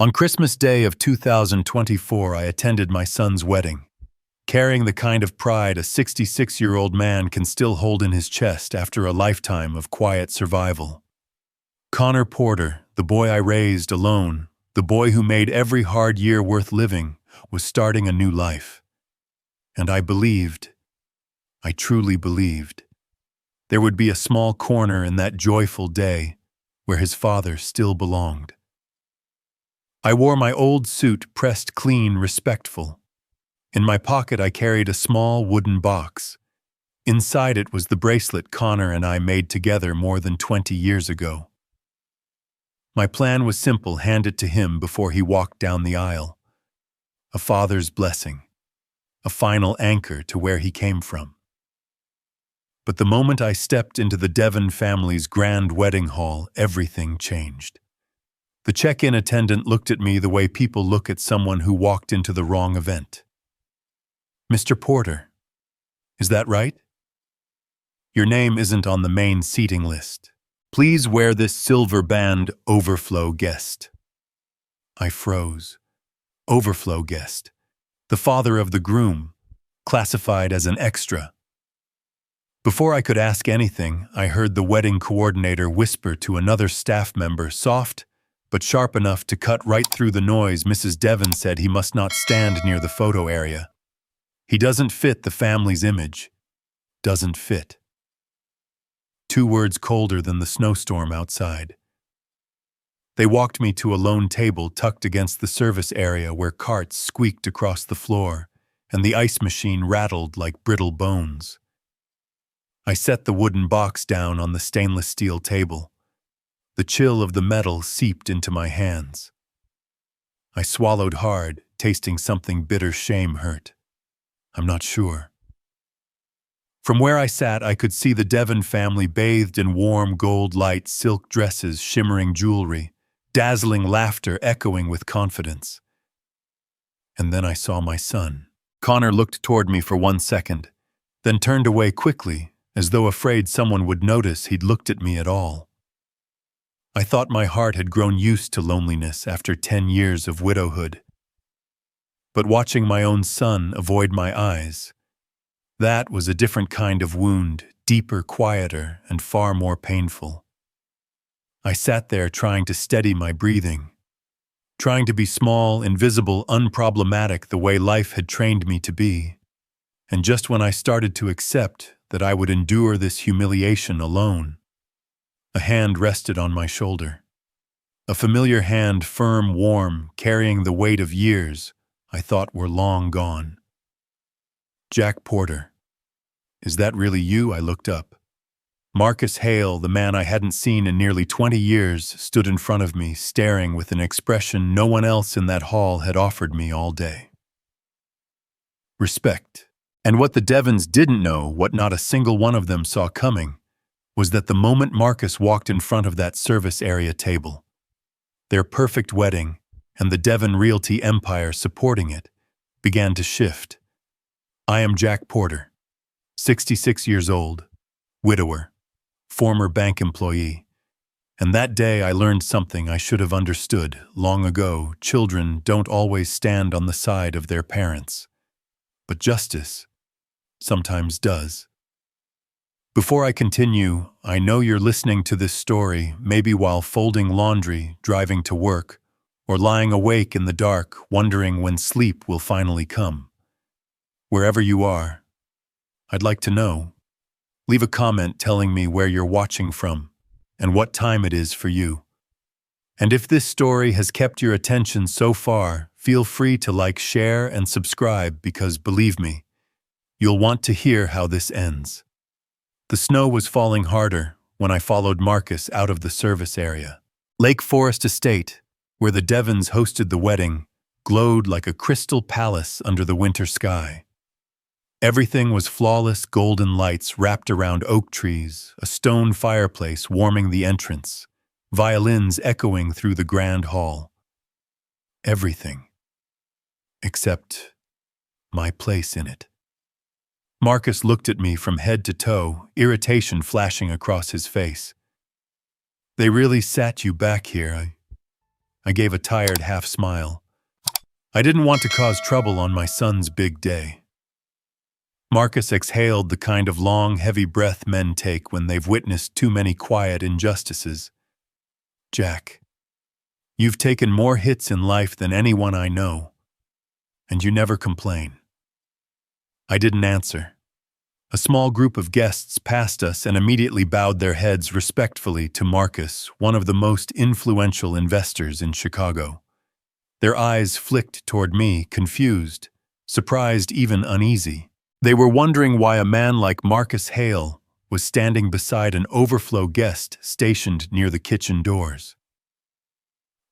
On Christmas Day of 2024, I attended my son's wedding, carrying the kind of pride a 66-year-old man can still hold in his chest after a lifetime of quiet survival. Connor Porter, the boy I raised alone, the boy who made every hard year worth living, was starting a new life. And I truly believed, there would be a small corner in that joyful day where his father still belonged. I wore my old suit pressed clean, respectful. In my pocket I carried a small wooden box. Inside it was the bracelet Connor and I made together more than 20 years ago. My plan was simple: hand it to him before he walked down the aisle. A father's blessing, a final anchor to where he came from. But the moment I stepped into the Devon family's grand wedding hall, everything changed. The check-in attendant looked at me the way people look at someone who walked into the wrong event. "Mr. Porter, is that right? Your name isn't on the main seating list. Please wear this silver band, Overflow guest." I froze. Overflow guest. The father of the groom, classified as an extra. Before I could ask anything, I heard the wedding coordinator whisper to another staff member, soft but sharp enough to cut right through the noise. "Mrs. Devon said he must not stand near the photo area. He doesn't fit the family's image. Doesn't fit." 2 words colder than the snowstorm outside. They walked me to a lone table tucked against the service area where carts squeaked across the floor and the ice machine rattled like brittle bones. I set the wooden box down on the stainless steel table. The chill of the metal seeped into my hands. I swallowed hard, tasting something bitter. Shame hurt. I'm not sure. From where I sat, I could see the Devon family bathed in warm gold light, silk dresses, shimmering jewelry, dazzling laughter echoing with confidence. And then I saw my son. Connor looked toward me for 1 second, then turned away quickly, as though afraid someone would notice he'd looked at me at all. I thought my heart had grown used to loneliness after 10 years of widowhood. But watching my own son avoid my eyes, that was a different kind of wound, deeper, quieter, and far more painful. I sat there trying to steady my breathing, trying to be small, invisible, unproblematic the way life had trained me to be. And just when I started to accept that I would endure this humiliation alone, a hand rested on my shoulder. A familiar hand, firm, warm, carrying the weight of years I thought were long gone. "Jack Porter, is that really you?" I looked up. Marcus Hale, the man I hadn't seen in nearly 20 years, stood in front of me, staring with an expression no one else in that hall had offered me all day. Respect. And what the Devons didn't know, what not a single one of them saw coming, was that the moment Marcus walked in front of that service area table, their perfect wedding and the Devon Realty empire supporting it began to shift. "I am Jack Porter, 66 years old, widower, former bank employee. And that day I learned something I should have understood long ago. Children don't always stand on the side of their parents, but justice sometimes does." Before I continue, I know you're listening to this story maybe while folding laundry, driving to work, or lying awake in the dark, wondering when sleep will finally come. Wherever you are, I'd like to know. Leave a comment telling me where you're watching from and what time it is for you. And if this story has kept your attention so far, feel free to like, share, and subscribe because, believe me, you'll want to hear how this ends. The snow was falling harder when I followed Marcus out of the service area. Lake Forest Estate, where the Devons hosted the wedding, glowed like a crystal palace under the winter sky. Everything was flawless golden lights wrapped around oak trees, a stone fireplace warming the entrance, violins echoing through the grand hall. Everything. Except my place in it. Marcus looked at me from head to toe, irritation flashing across his face. "They really sat you back here. I gave a tired half smile. I didn't want to cause trouble on my son's big day. Marcus exhaled the kind of long, heavy breath men take when they've witnessed too many quiet injustices. Jack, you've taken more hits in life than anyone I know, and you never complain. I didn't answer. A small group of guests passed us and immediately bowed their heads respectfully to Marcus, one of the most influential investors in Chicago. Their eyes flicked toward me, confused, surprised, even uneasy. They were wondering why a man like Marcus Hale was standing beside an Overflow guest stationed near the kitchen doors.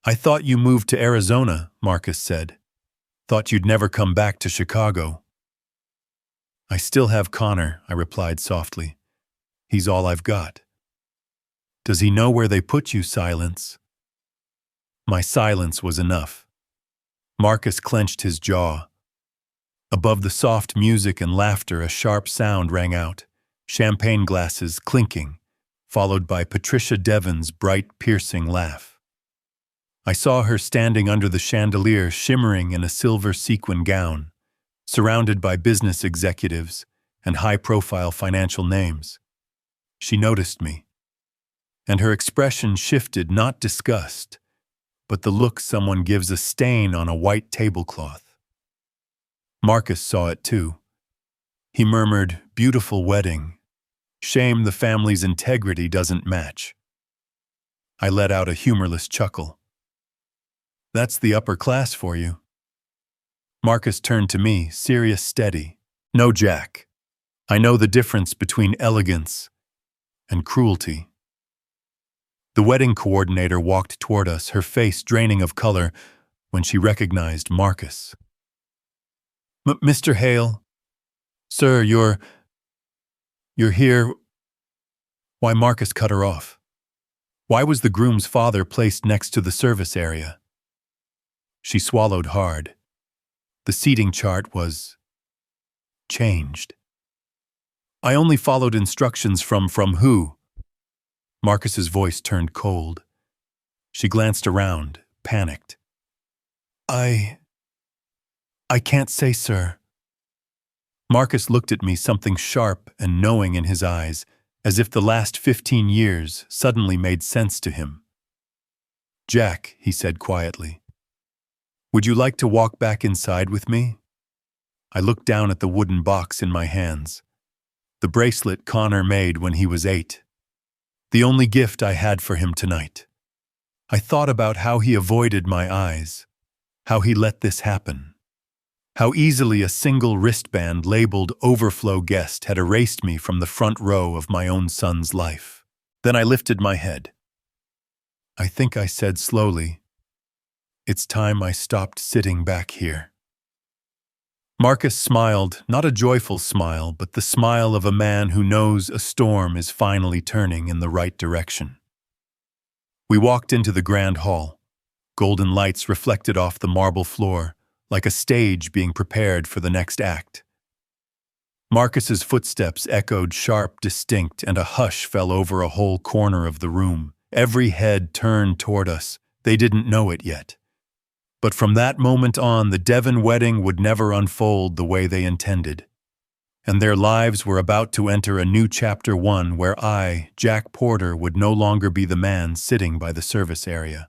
"I thought you moved to Arizona," Marcus said. "Thought you'd never come back to Chicago." "I still have Connor," I replied softly. "He's all I've got." "Does he know where they put you, Silence?" My silence was enough. Marcus clenched his jaw. Above the soft music and laughter, a sharp sound rang out, champagne glasses clinking, followed by Patricia Devon's bright, piercing laugh. I saw her standing under the chandelier, shimmering in a silver sequin gown, surrounded by business executives and high-profile financial names. She noticed me, and her expression shifted, not disgust, but the look someone gives a stain on a white tablecloth. Marcus saw it too. He murmured, "Beautiful wedding. Shame the family's integrity doesn't match." I let out a humorless chuckle. "That's the upper class for you." Marcus turned to me, serious, steady. "No, Jack. I know the difference between elegance and cruelty." The wedding coordinator walked toward us, her face draining of color when she recognized Marcus. "Mr. Hale? Sir, you're here." Why, Marcus cut her off. Why was the groom's father placed next to the service area? She swallowed hard. The seating chart was changed. "I only followed instructions from who?" Marcus's voice turned cold. She glanced around, panicked. I can't say, sir." Marcus looked at me, something sharp and knowing in his eyes, as if the last 15 years suddenly made sense to him. "Jack," he said quietly, "would you like to walk back inside with me?" I looked down at the wooden box in my hands. The bracelet Connor made when he was 8. The only gift I had for him tonight. I thought about how he avoided my eyes, how he let this happen, how easily a single wristband labeled Overflow guest had erased me from the front row of my own son's life. Then I lifted my head. I think I said slowly, "It's time I stopped sitting back here." Marcus smiled, not a joyful smile, but the smile of a man who knows a storm is finally turning in the right direction. We walked into the grand hall. Golden lights reflected off the marble floor, like a stage being prepared for the next act. Marcus's footsteps echoed sharp, distinct, and a hush fell over a whole corner of the room. Every head turned toward us. They didn't know it yet. But from that moment on, the Devon wedding would never unfold the way they intended. And their lives were about to enter a new chapter, one where I, Jack Porter, would no longer be the man sitting by the service area.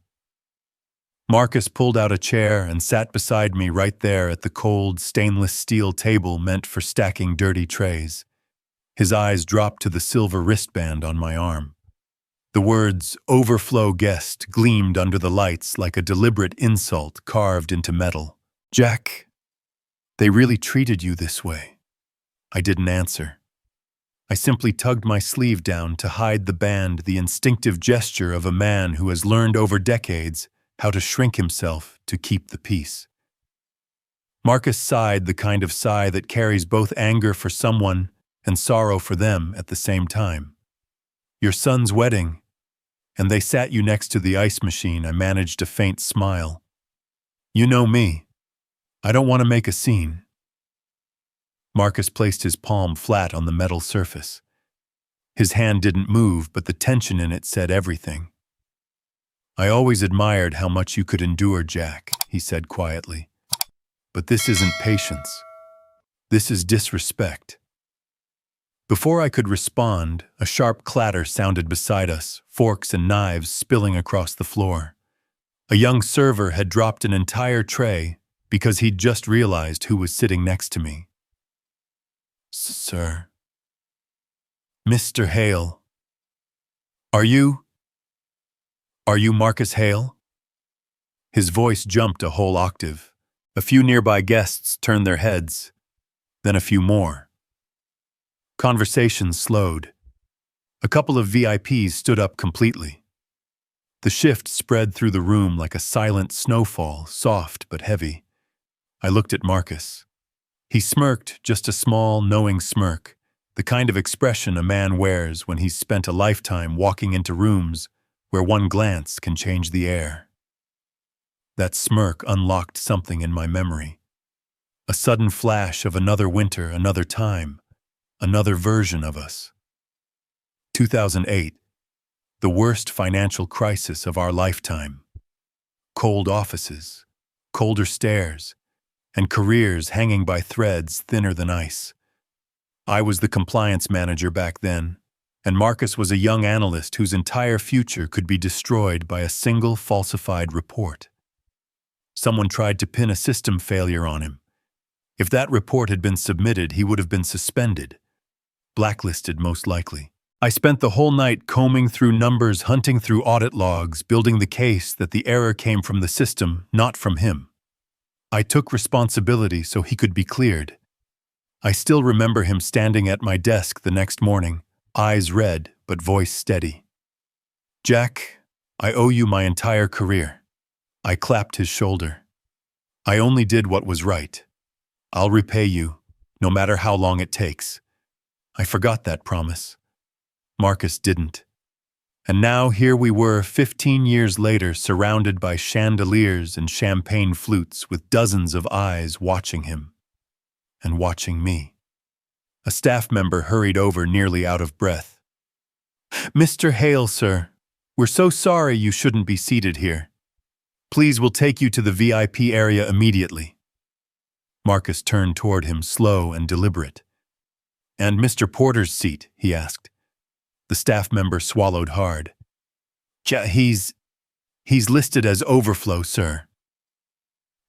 Marcus pulled out a chair and sat beside me right there at the cold, stainless steel table meant for stacking dirty trays. His eyes dropped to the silver wristband on my arm. The words "Overflow guest" gleamed under the lights like a deliberate insult carved into metal. "Jack, they really treated you this way?" I didn't answer. I simply tugged my sleeve down to hide the band, the instinctive gesture of a man who has learned over decades how to shrink himself to keep the peace. Marcus sighed, the kind of sigh that carries both anger for someone and sorrow for them at the same time. "Your son's wedding, and they sat you next to the ice machine." I managed a faint smile. "You know me. I don't want to make a scene." Marcus placed his palm flat on the metal surface. His hand didn't move, but the tension in it said everything. I always admired how much you could endure, Jack, he said quietly. But this isn't patience. This is disrespect. Before I could respond, a sharp clatter sounded beside us, forks and knives spilling across the floor. A young server had dropped an entire tray because he'd just realized who was sitting next to me. Sir. Mr. Hale. Are you Marcus Hale? His voice jumped a whole octave. A few nearby guests turned their heads, then a few more. Conversation slowed. A couple of VIPs stood up completely. The shift spread through the room like a silent snowfall, soft but heavy. I looked at Marcus. He smirked, just a small, knowing smirk, the kind of expression a man wears when he's spent a lifetime walking into rooms where one glance can change the air. That smirk unlocked something in my memory. A sudden flash of another winter, another time, another version of us. 2008, the worst financial crisis of our lifetime. Cold offices, colder stares, and careers hanging by threads thinner than ice. I was the compliance manager back then, and Marcus was a young analyst whose entire future could be destroyed by a single falsified report. Someone tried to pin a system failure on him. If that report had been submitted, he would have been suspended. Blacklisted, most likely. I spent the whole night combing through numbers, hunting through audit logs, building the case that the error came from the system, not from him. I took responsibility so he could be cleared. I still remember him standing at my desk the next morning, eyes red but voice steady. Jack, I owe you my entire career. I clapped his shoulder. I only did what was right. I'll repay you, no matter how long it takes. I forgot that promise. Marcus didn't. And now here we were 15 years later, surrounded by chandeliers and champagne flutes with dozens of eyes watching him. And watching me. A staff member hurried over, nearly out of breath. Mr. Hale, sir, we're so sorry you shouldn't be seated here. Please, we'll take you to the VIP area immediately. Marcus turned toward him, slow and deliberate. And Mr. Porter's seat, he asked. The staff member swallowed hard. He's listed as Overflow, sir.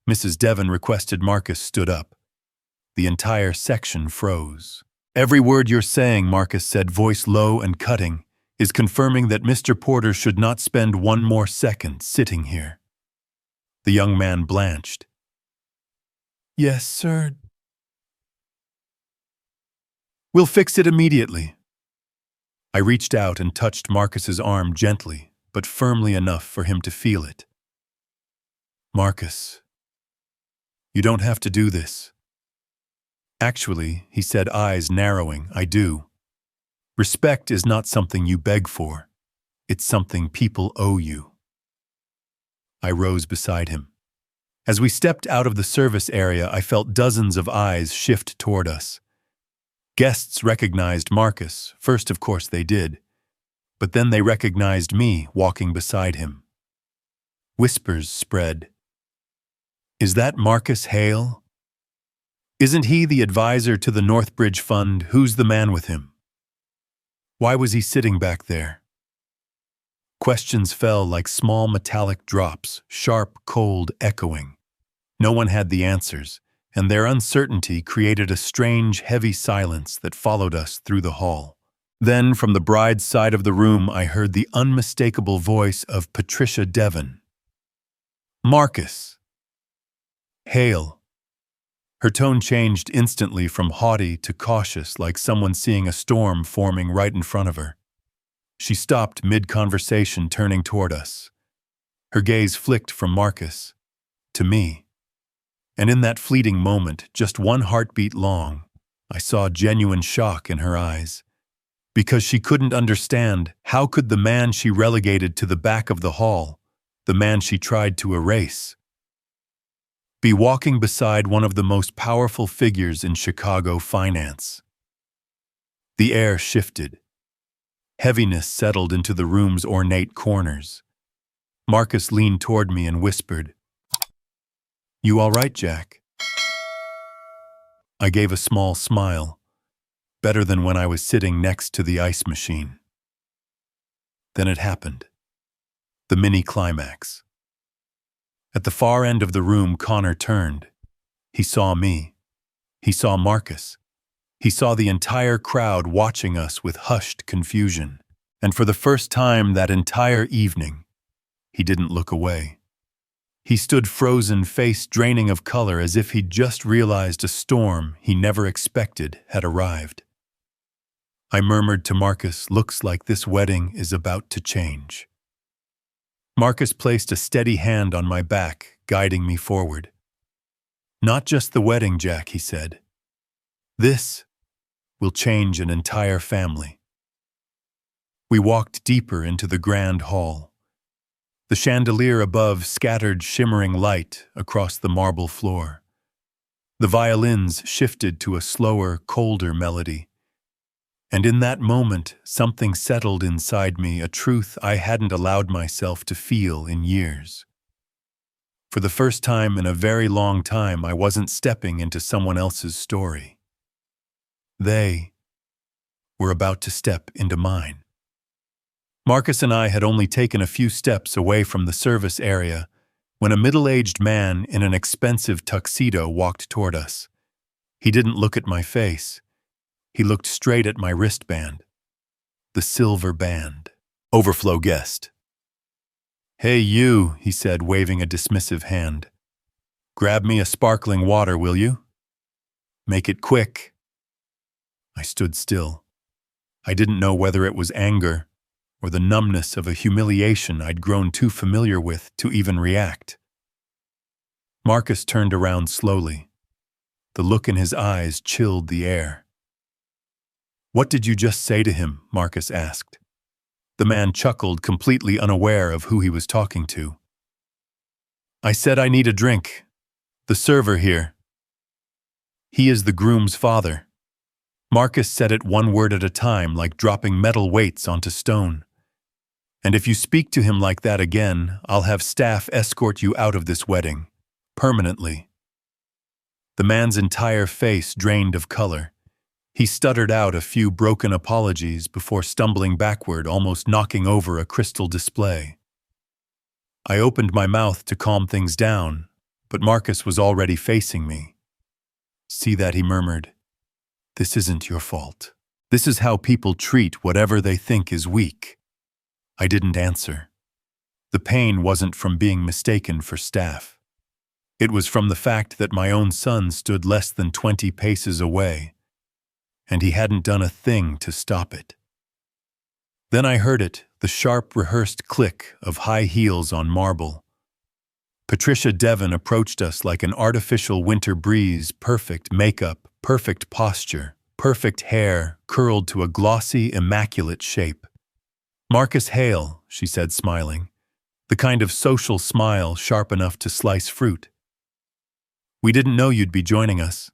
Mrs. Devon requested Marcus stood up. The entire section froze. Every word you're saying, Marcus said, voice low and cutting, is confirming that Mr. Porter should not spend one more second sitting here. The young man blanched. Yes, sir. We'll fix it immediately. I reached out and touched Marcus's arm gently, but firmly enough for him to feel it. Marcus, you don't have to do this. Actually, he said, eyes narrowing, I do. Respect is not something you beg for. It's something people owe you. I rose beside him. As we stepped out of the service area, I felt dozens of eyes shift toward us. Guests recognized Marcus. First, of course, they did. But then they recognized me walking beside him. Whispers spread. Is that Marcus Hale? Isn't he the advisor to the Northbridge Fund? Who's the man with him? Why was he sitting back there? Questions fell like small metallic drops, sharp, cold, echoing. No one had the answers, and their uncertainty created a strange, heavy silence that followed us through the hall. Then, from the bride's side of the room, I heard the unmistakable voice of Patricia Devon. Marcus. Hale. Her tone changed instantly from haughty to cautious, like someone seeing a storm forming right in front of her. She stopped mid-conversation, turning toward us. Her gaze flicked from Marcus to me. And in that fleeting moment, just one heartbeat long, I saw genuine shock in her eyes. Because she couldn't understand, how could the man she relegated to the back of the hall, the man she tried to erase, be walking beside one of the most powerful figures in Chicago finance? The air shifted. Heaviness settled into the room's ornate corners. Marcus leaned toward me and whispered, "You all right, Jack?" I gave a small smile, better than when I was sitting next to the ice machine. Then it happened. The mini climax. At the far end of the room, Connor turned. He saw me. He saw Marcus. He saw the entire crowd watching us with hushed confusion. And for the first time that entire evening, he didn't look away. He stood frozen, face draining of color, as if he'd just realized a storm he never expected had arrived. I murmured to Marcus, "Looks like this wedding is about to change." Marcus placed a steady hand on my back, guiding me forward. "Not just the wedding, Jack," he said. "This will change an entire family." We walked deeper into the grand hall. The chandelier above scattered shimmering light across the marble floor. The violins shifted to a slower, colder melody. And in that moment, something settled inside me, a truth I hadn't allowed myself to feel in years. For the first time in a very long time, I wasn't stepping into someone else's story. They were about to step into mine. Marcus and I had only taken a few steps away from the service area when a middle-aged man in an expensive tuxedo walked toward us. He didn't look at my face. He looked straight at my wristband. The silver band. Overflow guest. "Hey you," he said, waving a dismissive hand. "Grab me a sparkling water, will you? Make it quick." I stood still. I didn't know whether it was anger or the numbness of a humiliation I'd grown too familiar with to even react. Marcus turned around slowly. The look in his eyes chilled the air. "What did you just say to him?" Marcus asked. The man chuckled, completely unaware of who he was talking to. "I said I need a drink. The server here. He is the groom's father." Marcus said it one word at a time, like dropping metal weights onto stone. "And if you speak to him like that again, I'll have staff escort you out of this wedding. Permanently." The man's entire face drained of color. He stuttered out a few broken apologies before stumbling backward, almost knocking over a crystal display. I opened my mouth to calm things down, but Marcus was already facing me. "See that," he murmured. "This isn't your fault. This is how people treat whatever they think is weak." I didn't answer. The pain wasn't from being mistaken for staff. It was from the fact that my own son stood less than 20 paces away, and he hadn't done a thing to stop it. Then I heard it, the sharp, rehearsed click of high heels on marble. Patricia Devon approached us like an artificial winter breeze, perfect makeup, perfect posture, perfect hair, curled to a glossy, immaculate shape. "Marcus Hale," she said, smiling, the kind of social smile sharp enough to slice fruit. "We didn't know you'd be joining us.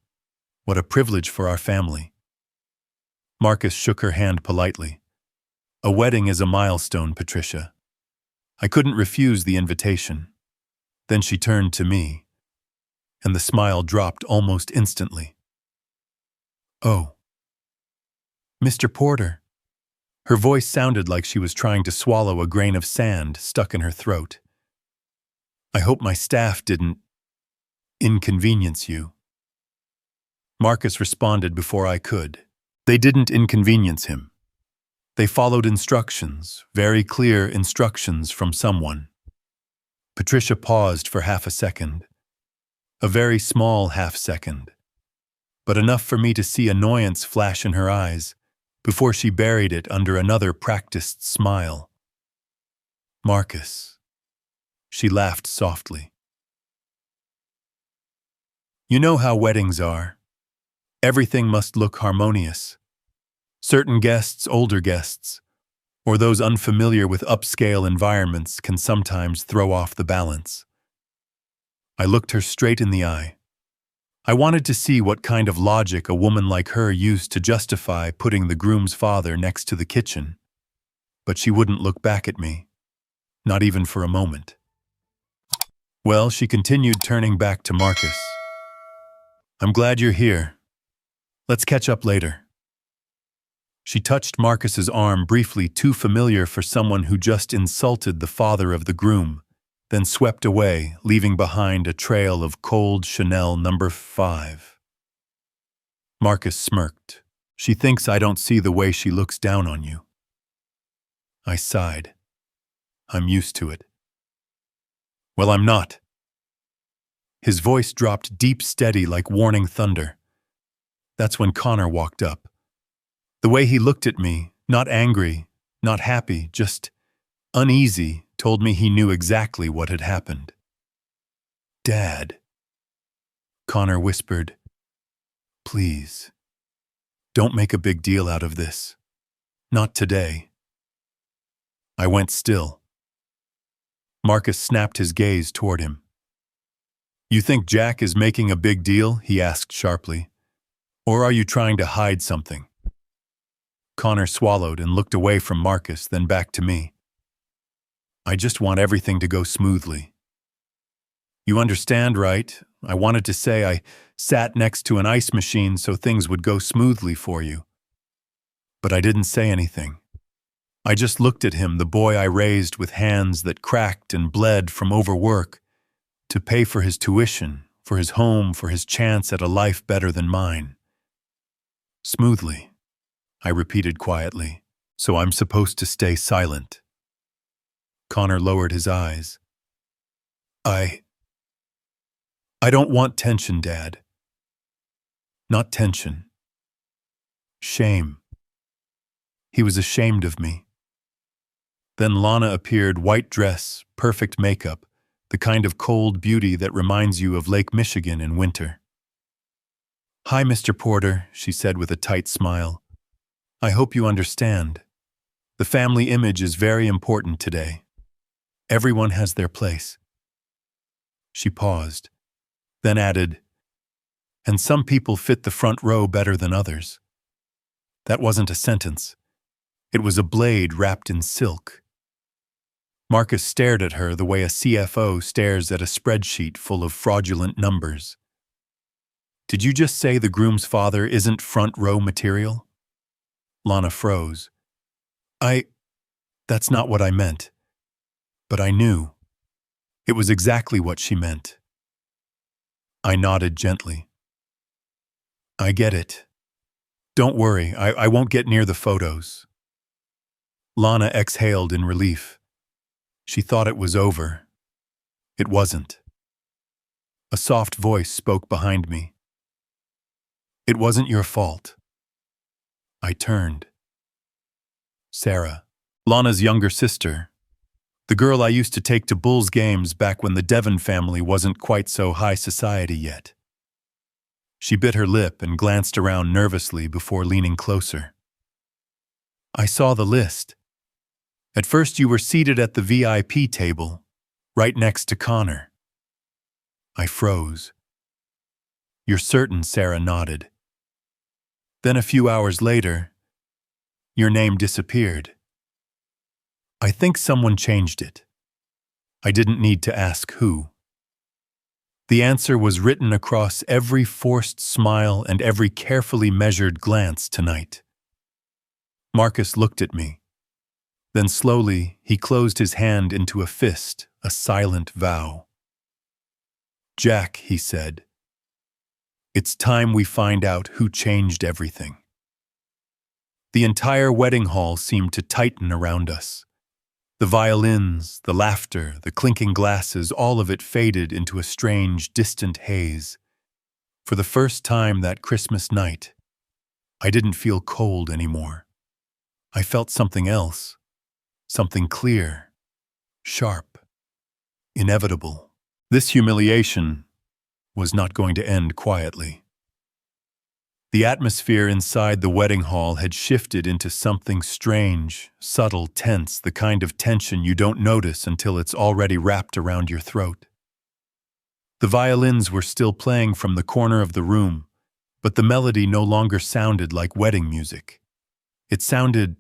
What a privilege for our family." Marcus shook her hand politely. "A wedding is a milestone, Patricia. I couldn't refuse the invitation." Then she turned to me, and the smile dropped almost instantly. "Oh, Mr. Porter." Her voice sounded like she was trying to swallow a grain of sand stuck in her throat. "I hope my staff didn't inconvenience you." Marcus responded before I could. They didn't inconvenience him. They followed instructions, very clear instructions from someone. Patricia paused for half a second. A very small half-second, but enough for me to see annoyance flash in her eyes before she buried it under another practiced smile. "Marcus." She laughed softly. "You know how weddings are. Everything must look harmonious. Certain guests, older guests, or those unfamiliar with upscale environments can sometimes throw off the balance." I looked her straight in the eye. I wanted to see what kind of logic a woman like her used to justify putting the groom's father next to the kitchen. But she wouldn't look back at me. not even for a moment. Well, she continued, turning back to Marcus. I'm glad you're here. Let's catch up later. She touched Marcus's arm briefly, too familiar for someone who just insulted the father of the groom, then swept away, leaving behind a trail of cold Chanel number 5. Marcus smirked. She thinks I don't see the way she looks down on you. I sighed. I'm used to it. Well, I'm not. His voice dropped deep, steady, like warning thunder. That's when Connor walked up. The way he looked at me, not angry, not happy, just uneasy, told me he knew exactly what had happened. Dad. Connor whispered, please, don't make a big deal out of this. Not today. I went still. Marcus snapped his gaze toward him. You think Jack is making a big deal? He asked sharply. Or are you trying to hide something? Connor swallowed and looked away from Marcus, then back to me. I just want everything to go smoothly. You understand, right? I wanted to say I sat next to an ice machine so things would go smoothly for you. But I didn't say anything. I just looked at him, the boy I raised with hands that cracked and bled from overwork, to pay for his tuition, for his home, for his chance at a life better than mine. Smoothly, I repeated quietly, so I'm supposed to stay silent. Connor lowered his eyes. I don't want tension, Dad. Not tension. Shame. He was ashamed of me. Then Lana appeared, white dress, perfect makeup, the kind of cold beauty that reminds you of Lake Michigan in winter. Hi, Mr. Porter, she said with a tight smile. I hope you understand. The family image is very important today. Everyone has their place. She paused, then added, and some people fit the front row better than others. That wasn't a sentence. It was a blade wrapped in silk. Marcus stared at her the way a CFO stares at a spreadsheet full of fraudulent numbers. Did you just say the groom's father isn't front row material? Lana froze. That's not what I meant. But I knew. It was exactly what she meant. I nodded gently. I get it. Don't worry, I won't get near the photos. Lana exhaled in relief. She thought it was over. It wasn't. A soft voice spoke behind me. It wasn't your fault. I turned. Sarah, Lana's younger sister, the girl I used to take to Bulls games back when the Devon family wasn't quite so high society yet. She bit her lip and glanced around nervously before leaning closer. I saw the list. At first you were seated at the VIP table, right next to Connor. I froze. You're certain? Sarah nodded. Then a few hours later, your name disappeared. I think someone changed it. I didn't need to ask who. The answer was written across every forced smile and every carefully measured glance tonight. Marcus looked at me. Then slowly, he closed his hand into a fist, a silent vow. Jack, he said, it's time we find out who changed everything. The entire wedding hall seemed to tighten around us. The violins, the laughter, the clinking glasses, all of it faded into a strange, distant haze. For the first time that Christmas night, I didn't feel cold anymore. I felt something else. Something clear, sharp, inevitable. This humiliation was not going to end quietly. The atmosphere inside the wedding hall had shifted into something strange, subtle, tense, the kind of tension you don't notice until it's already wrapped around your throat. The violins were still playing from the corner of the room, but the melody no longer sounded like wedding music. It sounded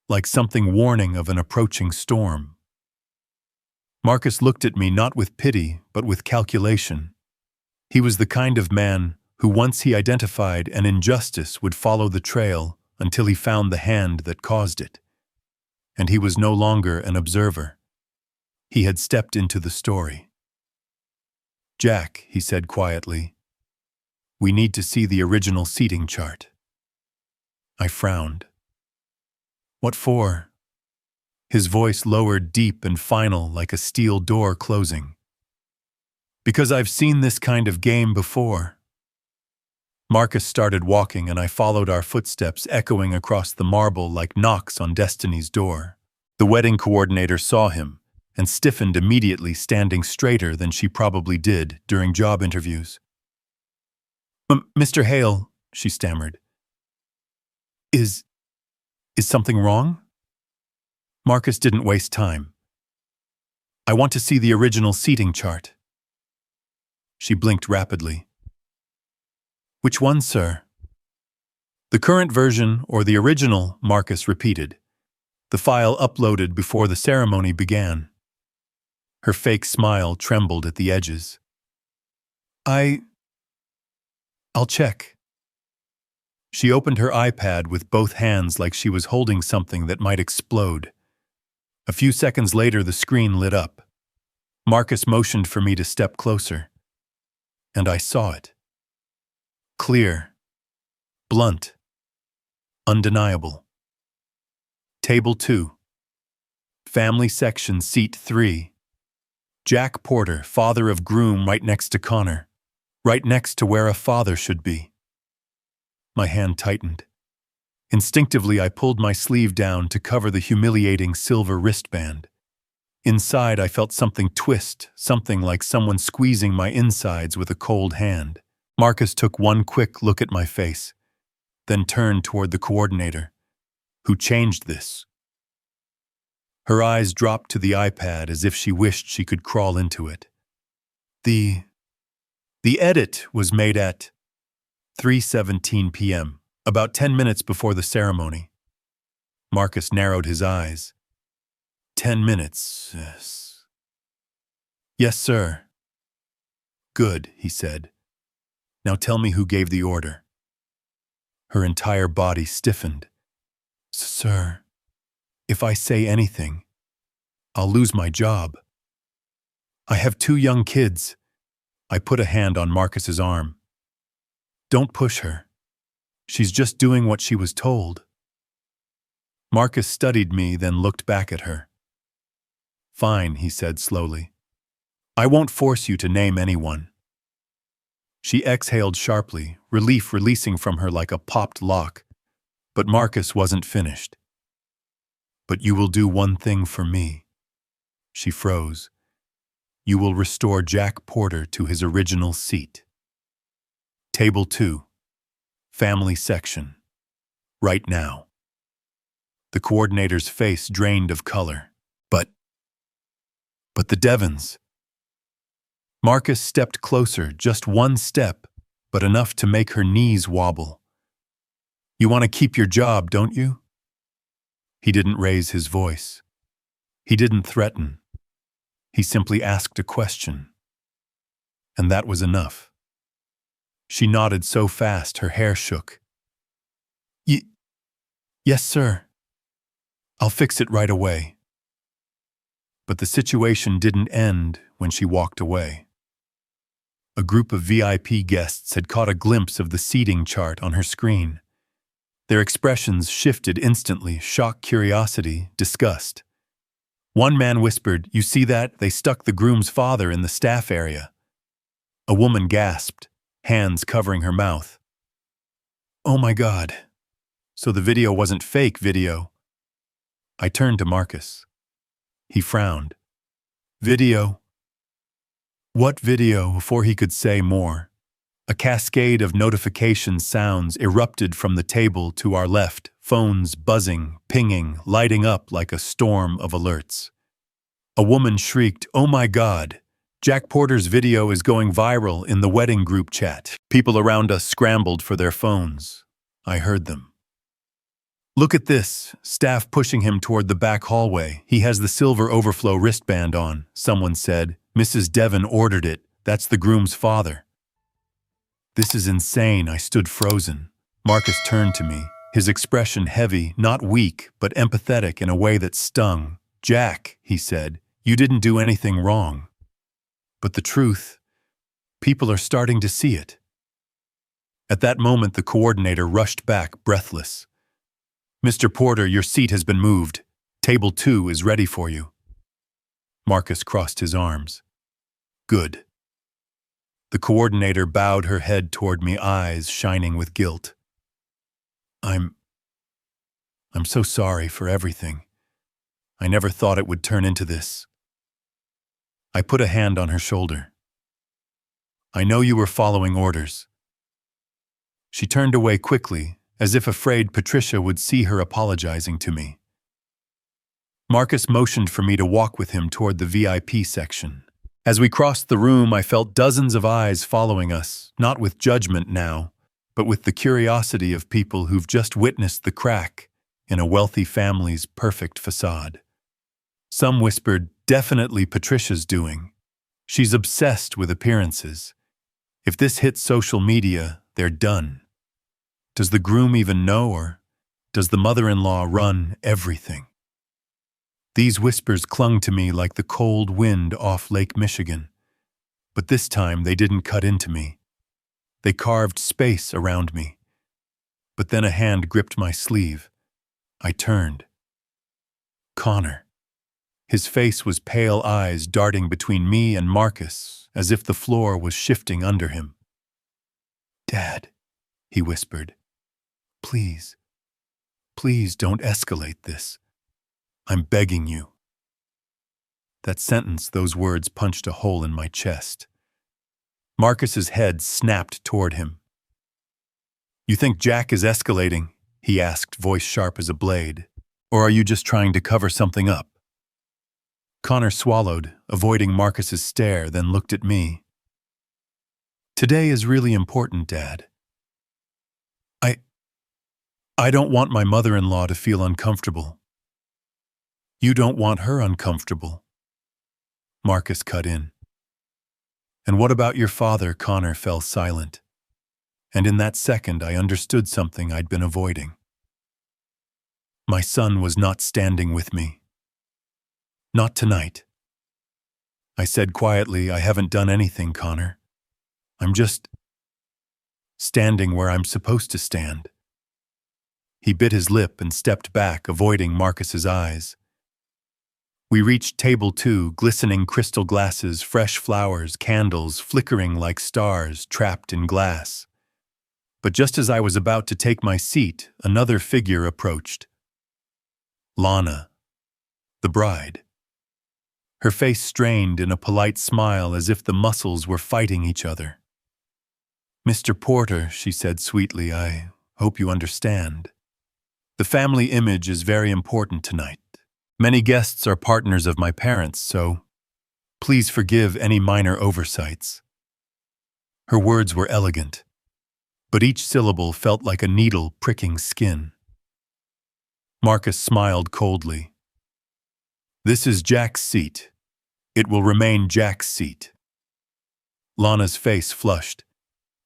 like something warning of an approaching storm. Marcus looked at me not with pity, but with calculation. He was the kind of man who, once he identified an injustice, would follow the trail until he found the hand that caused it. And he was no longer an observer. He had stepped into the story. "Jack," he said quietly, "we need to see the original seating chart." I frowned. "What for?" His voice lowered deep and final like a steel door closing. "Because I've seen this kind of game before." Marcus started walking and I followed our footsteps echoing across the marble like knocks on destiny's door. The wedding coordinator saw him and stiffened immediately, standing straighter than she probably did during job interviews. "Mr. Hale," she stammered. Is something wrong?" Marcus didn't waste time. "I want to see the original seating chart." She blinked rapidly. "Which one, sir?" "The current version or the original," Marcus repeated. "The file uploaded before the ceremony began." Her fake smile trembled at the edges. I'll check." She opened her iPad with both hands like she was holding something that might explode. A few seconds later, the screen lit up. Marcus motioned for me to step closer. And I saw it. Clear. Blunt. Undeniable. Table 2. Family section, seat 3. Jack Porter, father of groom, right next to Connor. Right next to where a father should be. My hand tightened. Instinctively, I pulled my sleeve down to cover the humiliating silver wristband. Inside, I felt something twist, something like someone squeezing my insides with a cold hand. Marcus took one quick look at my face, then turned toward the coordinator. "Who changed this?" Her eyes dropped to the iPad as if she wished she could crawl into it. The edit was made at 3:17 p.m., about 10 minutes before the ceremony. Marcus narrowed his eyes. 10 minutes, yes. "Yes, sir." "Good," he said. "Now tell me who gave the order." Her entire body stiffened. "Sir, if I say anything, I'll lose my job. I have 2 young kids." I put a hand on Marcus's arm. "Don't push her. She's just doing what she was told." Marcus studied me, then looked back at her. "Fine," he said slowly. "I won't force you to name anyone." She exhaled sharply, relief releasing from her like a popped lock. But Marcus wasn't finished. "But you will do one thing for me." She froze. "You will restore Jack Porter to his original seat. Table 2. Family section. Right now." The coordinator's face drained of color. But the Devons." Marcus stepped closer, just one step, but enough to make her knees wobble. "You want to keep your job, don't you?" He didn't raise his voice. He didn't threaten. He simply asked a question. And that was enough. She nodded so fast her hair shook. Yes, sir. I'll fix it right away." But the situation didn't end when she walked away. A group of VIP guests had caught a glimpse of the seating chart on her screen. Their expressions shifted instantly: shock, curiosity, disgust. One man whispered, "You see that? They stuck the groom's father in the staff area." A woman gasped, hands covering her mouth. "Oh my God. So the video wasn't fake video." I turned to Marcus. He frowned. "Video? What video?" Before he could say more, a cascade of notification sounds erupted from the table to our left, phones buzzing, pinging, lighting up like a storm of alerts. A woman shrieked, "Oh my God! Jack Porter's video is going viral in the wedding group chat." People around us scrambled for their phones. I heard them. Look at this, staff pushing him toward the back hallway. He has the silver Overflow wristband on, someone said. Mrs. Devon ordered it. That's the groom's father. This is insane. I stood frozen. Marcus turned to me, his expression heavy, not weak, but empathetic in a way that stung. Jack, he said, you didn't do anything wrong. But the truth, people are starting to see it. At that moment, the coordinator rushed back, breathless. Mr. Porter, your seat has been moved. Table 2 is ready for you. Marcus crossed his arms. Good. The coordinator bowed her head toward me, eyes shining with guilt. I'm so sorry for everything. I never thought it would turn into this. I put a hand on her shoulder. I know you were following orders. She turned away quickly, as if afraid Patricia would see her apologizing to me. Marcus motioned for me to walk with him toward the VIP section. As we crossed the room, I felt dozens of eyes following us, not with judgment now, but with the curiosity of people who've just witnessed the crack in a wealthy family's perfect facade. Some whispered, definitely Patricia's doing. She's obsessed with appearances. If this hits social media, they're done. Does the groom even know, or does the mother-in-law run everything? These whispers clung to me like the cold wind off Lake Michigan. But this time they didn't cut into me. They carved space around me. But then a hand gripped my sleeve. I turned. Connor. His face was pale eyes darting between me and Marcus, as if the floor was shifting under him. Dad, he whispered. Please don't escalate this. I'm begging you. That sentence, those words punched a hole in my chest. Marcus's head snapped toward him. You think Jack is escalating? He asked, voice sharp as a blade. Or are you just trying to cover something up? Connor swallowed, avoiding Marcus's stare, then looked at me. Today is really important, Dad. I don't want my mother-in-law to feel uncomfortable. You don't want her uncomfortable. Marcus cut in. And what about your father? Connor fell silent. And in that second, I understood something I'd been avoiding. My son was not standing with me. Not tonight. I said quietly, I haven't done anything, Connor. I'm just standing where I'm supposed to stand. He bit his lip and stepped back, avoiding Marcus's eyes. We reached table 2, glistening crystal glasses, fresh flowers, candles flickering like stars trapped in glass. But just as I was about to take my seat, another figure approached. Lana, the bride. Her face strained in a polite smile as if the muscles were fighting each other. Mr. Porter, she said sweetly, I hope you understand. The family image is very important tonight. Many guests are partners of my parents, so please forgive any minor oversights. Her words were elegant, but each syllable felt like a needle pricking skin. Marcus smiled coldly. This is Jack's seat. It will remain Jack's seat. Lana's face flushed.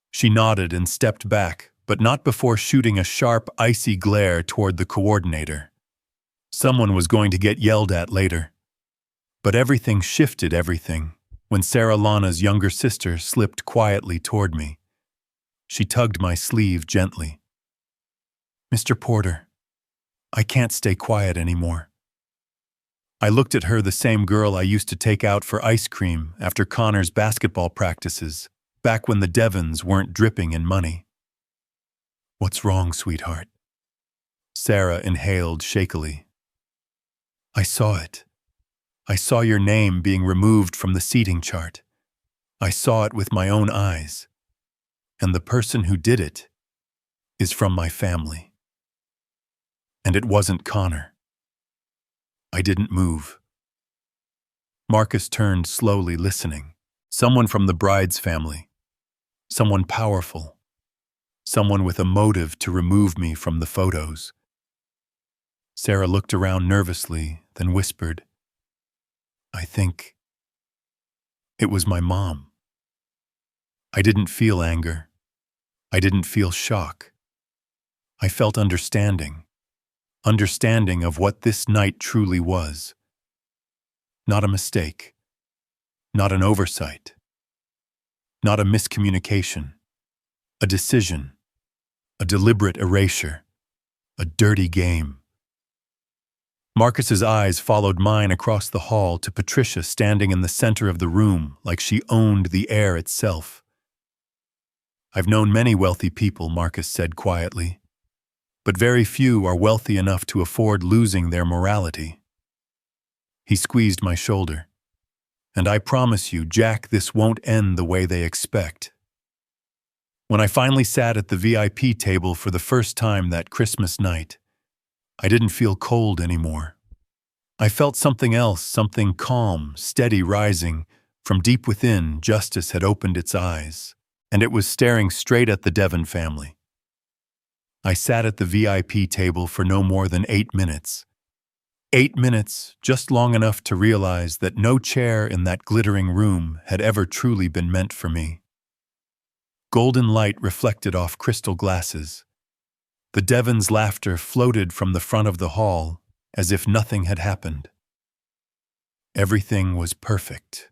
She nodded and stepped back, but not before shooting a sharp, icy glare toward the coordinator. Someone was going to get yelled at later. But everything shifted when Sarah, Lana's younger sister, slipped quietly toward me. She tugged my sleeve gently. Mr. Porter, I can't stay quiet anymore. I looked at her, the same girl I used to take out for ice cream after Connor's basketball practices, back when the Devons weren't dripping in money. What's wrong, sweetheart? Sarah inhaled shakily. I saw it. I saw your name being removed from the seating chart. I saw it with my own eyes. And the person who did it is from my family. And it wasn't Connor. I didn't move. Marcus turned slowly, listening. Someone from the bride's family. Someone powerful. Someone with a motive to remove me from the photos. Sarah looked around nervously, then whispered, "I think it was my mom." I didn't feel anger. I didn't feel shock. I felt understanding of what this night truly was. Not a mistake, not an oversight, not a miscommunication, a decision, a deliberate erasure, a dirty game. Marcus's eyes followed mine across the hall to Patricia standing in the center of the room like she owned the air itself. "I've known many wealthy people," Marcus said quietly, "but very few are wealthy enough to afford losing their morality." He squeezed my shoulder. "And I promise you, Jack, this won't end the way they expect." When I finally sat at the VIP table for the first time that Christmas night, I didn't feel cold anymore. I felt something else, something calm, steady rising. From deep within, justice had opened its eyes, and it was staring straight at the Devon family. I sat at the VIP table for no more than 8 minutes. 8 minutes, just long enough to realize that no chair in that glittering room had ever truly been meant for me. Golden light reflected off crystal glasses. The Devons' laughter floated from the front of the hall as if nothing had happened. Everything was perfect,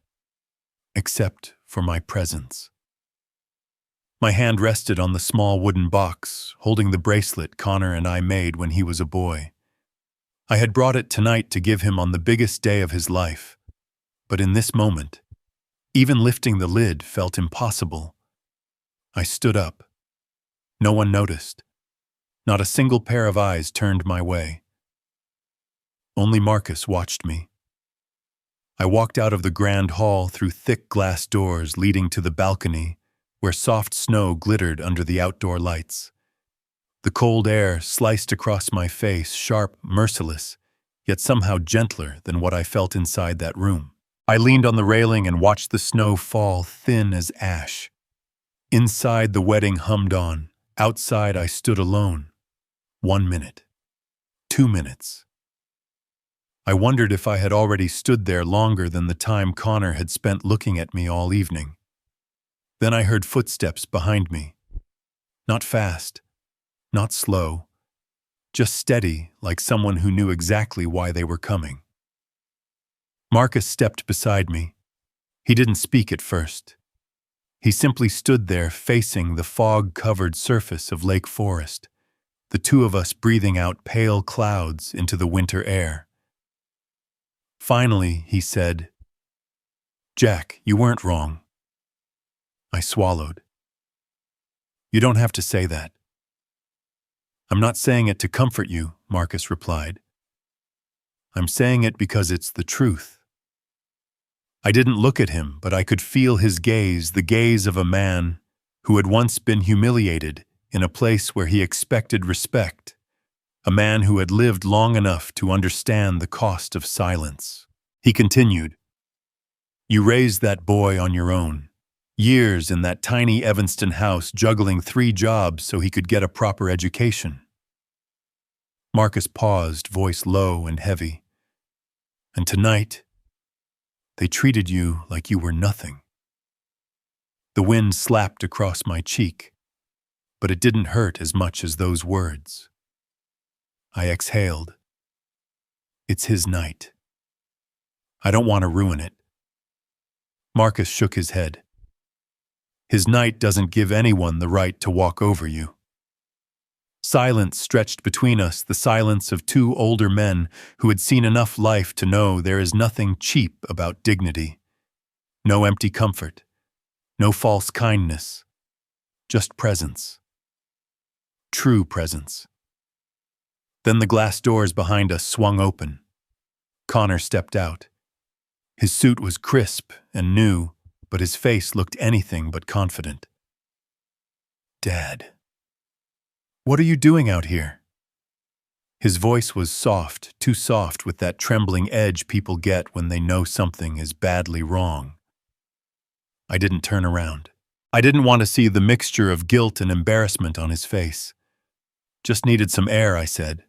except for my presence. My hand rested on the small wooden box, holding the bracelet Connor and I made when he was a boy. I had brought it tonight to give him on the biggest day of his life. But in this moment, even lifting the lid felt impossible. I stood up. No one noticed. Not a single pair of eyes turned my way. Only Marcus watched me. I walked out of the grand hall through thick glass doors leading to the balcony, where soft snow glittered under the outdoor lights. The cold air sliced across my face, sharp, merciless, yet somehow gentler than what I felt inside that room. I leaned on the railing and watched the snow fall thin as ash. Inside, the wedding hummed on. Outside, I stood alone. 1 minute. 2 minutes. I wondered if I had already stood there longer than the time Connor had spent looking at me all evening. Then I heard footsteps behind me. Not fast, not slow, just steady, like someone who knew exactly why they were coming. Marcus stepped beside me. He didn't speak at first. He simply stood there facing the fog-covered surface of Lake Forest, the two of us breathing out pale clouds into the winter air. Finally, he said, "Jack, you weren't wrong." I swallowed. "You don't have to say that." "I'm not saying it to comfort you," Marcus replied. "I'm saying it because it's the truth." I didn't look at him, but I could feel his gaze, the gaze of a man who had once been humiliated in a place where he expected respect, a man who had lived long enough to understand the cost of silence. He continued, "You raised that boy on your own. Years in that tiny Evanston house juggling 3 jobs so he could get a proper education." Marcus paused, voice low and heavy. "And tonight, they treated you like you were nothing." The wind slapped across my cheek, but it didn't hurt as much as those words. I exhaled. It's his night. I don't want to ruin it. Marcus shook his head. His night doesn't give anyone the right to walk over you. Silence stretched between us, the silence of 2 older men who had seen enough life to know there is nothing cheap about dignity. No empty comfort. No false kindness. Just presence. True presence. Then the glass doors behind us swung open. Connor stepped out. His suit was crisp and new, but his face looked anything but confident. "Dad, what are you doing out here?" His voice was soft, too soft with that trembling edge people get when they know something is badly wrong. I didn't turn around. I didn't want to see the mixture of guilt and embarrassment on his face. "Just needed some air," I said.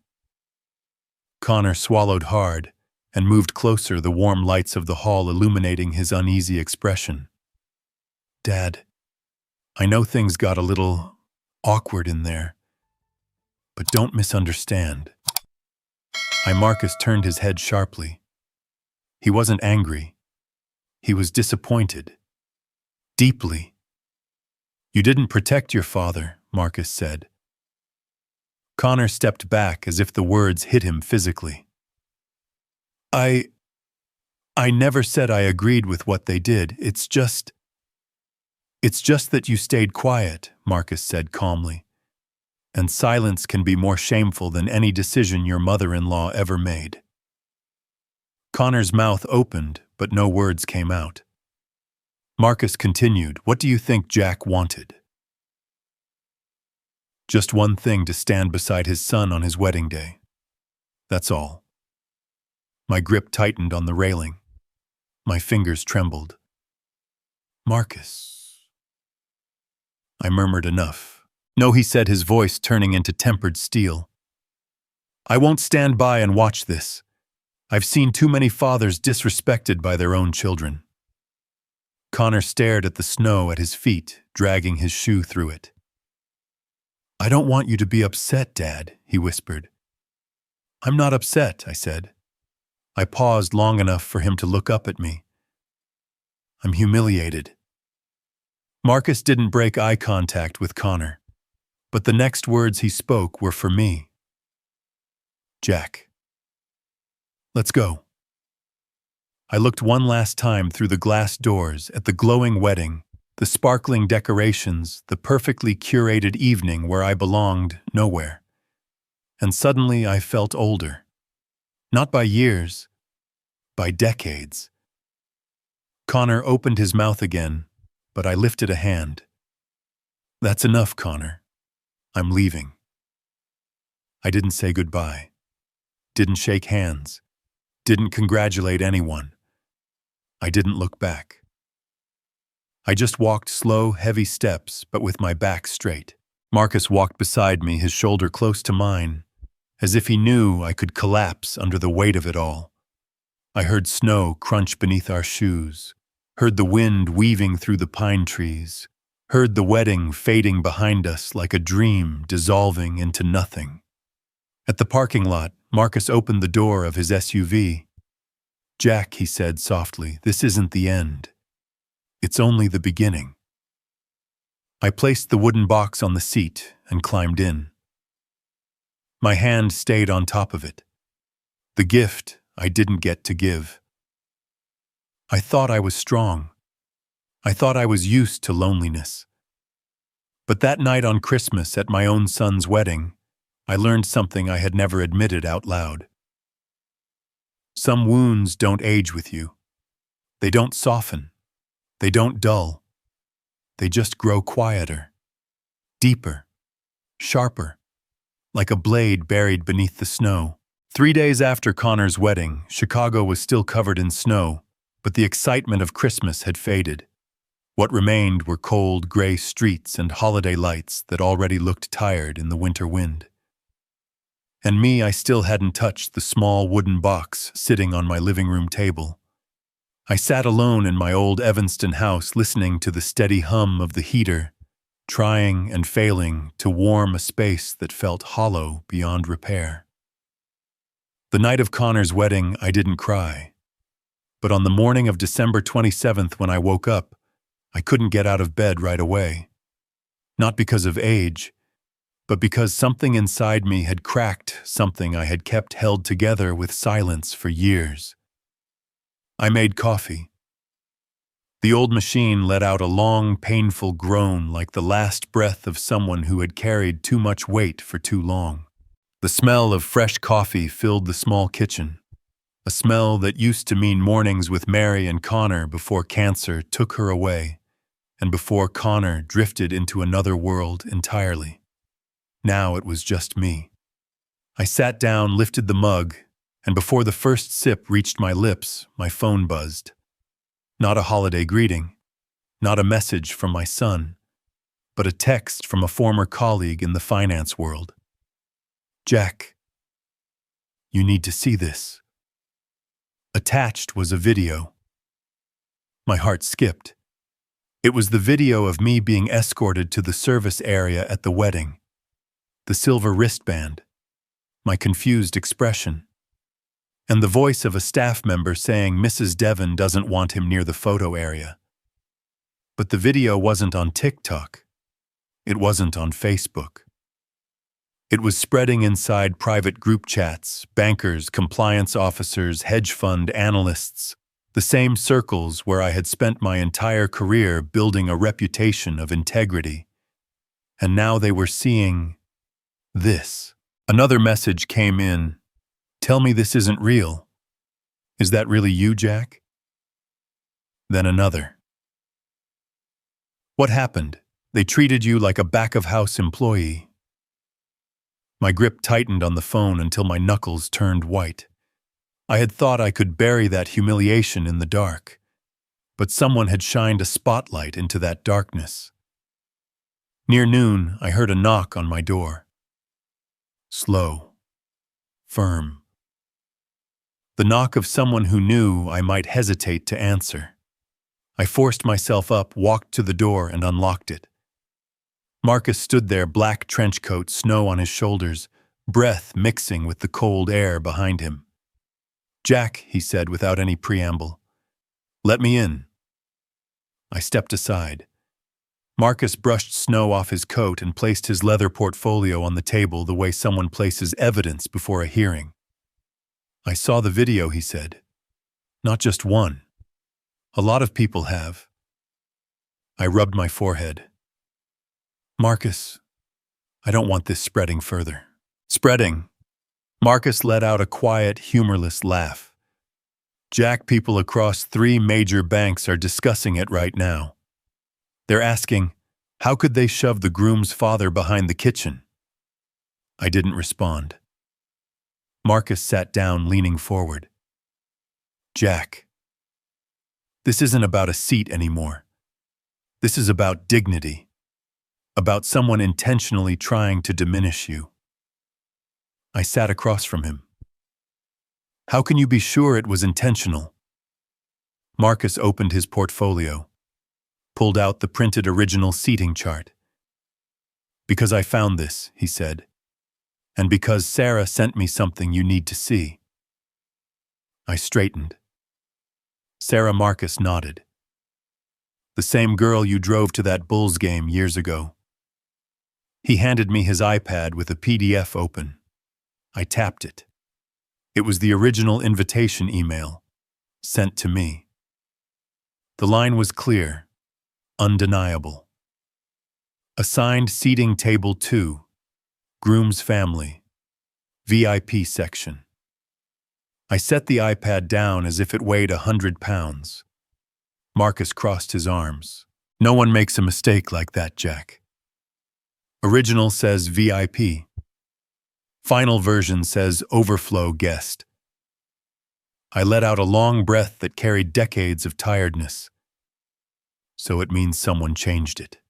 Connor swallowed hard and moved closer, the warm lights of the hall illuminating his uneasy expression. Dad, I know things got a little awkward in there, but don't misunderstand. Marcus turned his head sharply. He wasn't angry. He was disappointed. Deeply. You didn't protect your father, Marcus said. Connor stepped back as if the words hit him physically. I never said I agreed with what they did. It's just that you stayed quiet, Marcus said calmly. And silence can be more shameful than any decision your mother-in-law ever made. Connor's mouth opened, but no words came out. Marcus continued, what do you think Jack wanted? Just one thing: to stand beside his son on his wedding day. That's all. My grip tightened on the railing. My fingers trembled. Marcus. I murmured enough. No, he said, his voice turning into tempered steel. I won't stand by and watch this. I've seen too many fathers disrespected by their own children. Connor stared at the snow at his feet, dragging his shoe through it. I don't want you to be upset, Dad, he whispered. I'm not upset, I said. I paused long enough for him to look up at me. I'm humiliated. Marcus didn't break eye contact with Connor, but the next words he spoke were for me. Jack. Let's go. I looked one last time through the glass doors at the glowing wedding, the sparkling decorations, the perfectly curated evening where I belonged nowhere. And suddenly I felt older. Not by years, by decades. Connor opened his mouth again, but I lifted a hand. That's enough, Connor. I'm leaving. I didn't say goodbye. Didn't shake hands. Didn't congratulate anyone. I didn't look back. I just walked slow, heavy steps, but with my back straight. Marcus walked beside me, his shoulder close to mine, as if he knew I could collapse under the weight of it all. I heard snow crunch beneath our shoes, heard the wind weaving through the pine trees, heard the wedding fading behind us like a dream dissolving into nothing. At the parking lot, Marcus opened the door of his SUV. Jack, he said softly, this isn't the end. It's only the beginning. I placed the wooden box on the seat and climbed in. My hand stayed on top of it. The gift I didn't get to give. I thought I was strong. I thought I was used to loneliness. But that night on Christmas at my own son's wedding, I learned something I had never admitted out loud. Some wounds don't age with you. They don't soften. They don't dull. They just grow quieter, deeper, sharper, like a blade buried beneath the snow. 3 days after Connor's wedding, Chicago was still covered in snow, but the excitement of Christmas had faded. What remained were cold, gray streets and holiday lights that already looked tired in the winter wind. And me, I still hadn't touched the small wooden box sitting on my living room table. I sat alone in my old Evanston house listening to the steady hum of the heater, trying and failing to warm a space that felt hollow beyond repair. The night of Connor's wedding, I didn't cry. But on the morning of December 27th, when I woke up, I couldn't get out of bed right away. Not because of age, but because something inside me had cracked, something I had kept held together with silence for years. I made coffee. The old machine let out a long, painful groan like the last breath of someone who had carried too much weight for too long. The smell of fresh coffee filled the small kitchen, a smell that used to mean mornings with Mary and Connor before cancer took her away, and before Connor drifted into another world entirely. Now it was just me. I sat down, lifted the mug, and before the first sip reached my lips, my phone buzzed. Not a holiday greeting, not a message from my son, but a text from a former colleague in the finance world. Jack, You need to see this." Attached was a video. My heart skipped. It was the video of me being escorted to the service area at the wedding. The silver wristband, my confused expression, and the voice of a staff member saying Mrs. Devon doesn't want him near the photo area. But the video wasn't on TikTok. It wasn't on Facebook. It was spreading inside private group chats, bankers, compliance officers, hedge fund analysts, the same circles where I had spent my entire career building a reputation of integrity. And now they were seeing this. Another message came in. "Tell me this isn't real. Is that really you, Jack?" Then another. "What happened? They treated you like a back-of-house employee." My grip tightened on the phone until my knuckles turned white. I had thought I could bury that humiliation in the dark, but someone had shined a spotlight into that darkness. Near noon, I heard a knock on my door. Slow, firm. The knock of someone who knew I might hesitate to answer. I forced myself up, walked to the door, and unlocked it. Marcus stood there, black trench coat, snow on his shoulders, breath mixing with the cold air behind him. "Jack," he said without any preamble. "Let me in." I stepped aside. Marcus brushed snow off his coat and placed his leather portfolio on the table the way someone places evidence before a hearing. "I saw the video," he said. "Not just one. A lot of people have." I rubbed my forehead. "Marcus, I don't want this spreading further." "Spreading?" Marcus let out a quiet, humorless laugh. "Jack, people across 3 major banks are discussing it right now. They're asking, how could they shove the groom's father behind the kitchen?" I didn't respond. Marcus sat down, leaning forward. "Jack, this isn't about a seat anymore. This is about dignity. About someone intentionally trying to diminish you." I sat across from him. "How can you be sure it was intentional?" Marcus opened his portfolio, pulled out the printed original seating chart. "Because I found this," he said, "and because Sarah sent me something you need to see." I straightened. Sarah. Marcus nodded. "The same girl you drove to that Bulls game years ago." He handed me his iPad with a PDF open. I tapped it. It was the original invitation email, sent to me. The line was clear, undeniable. Assigned seating table 2, groom's family, VIP section. I set the iPad down as if it weighed 100 pounds. Marcus crossed his arms. "No one makes a mistake like that, Jack. Original says VIP. Final version says Overflow guest." I let out a long breath that carried decades of tiredness. So it means someone changed it.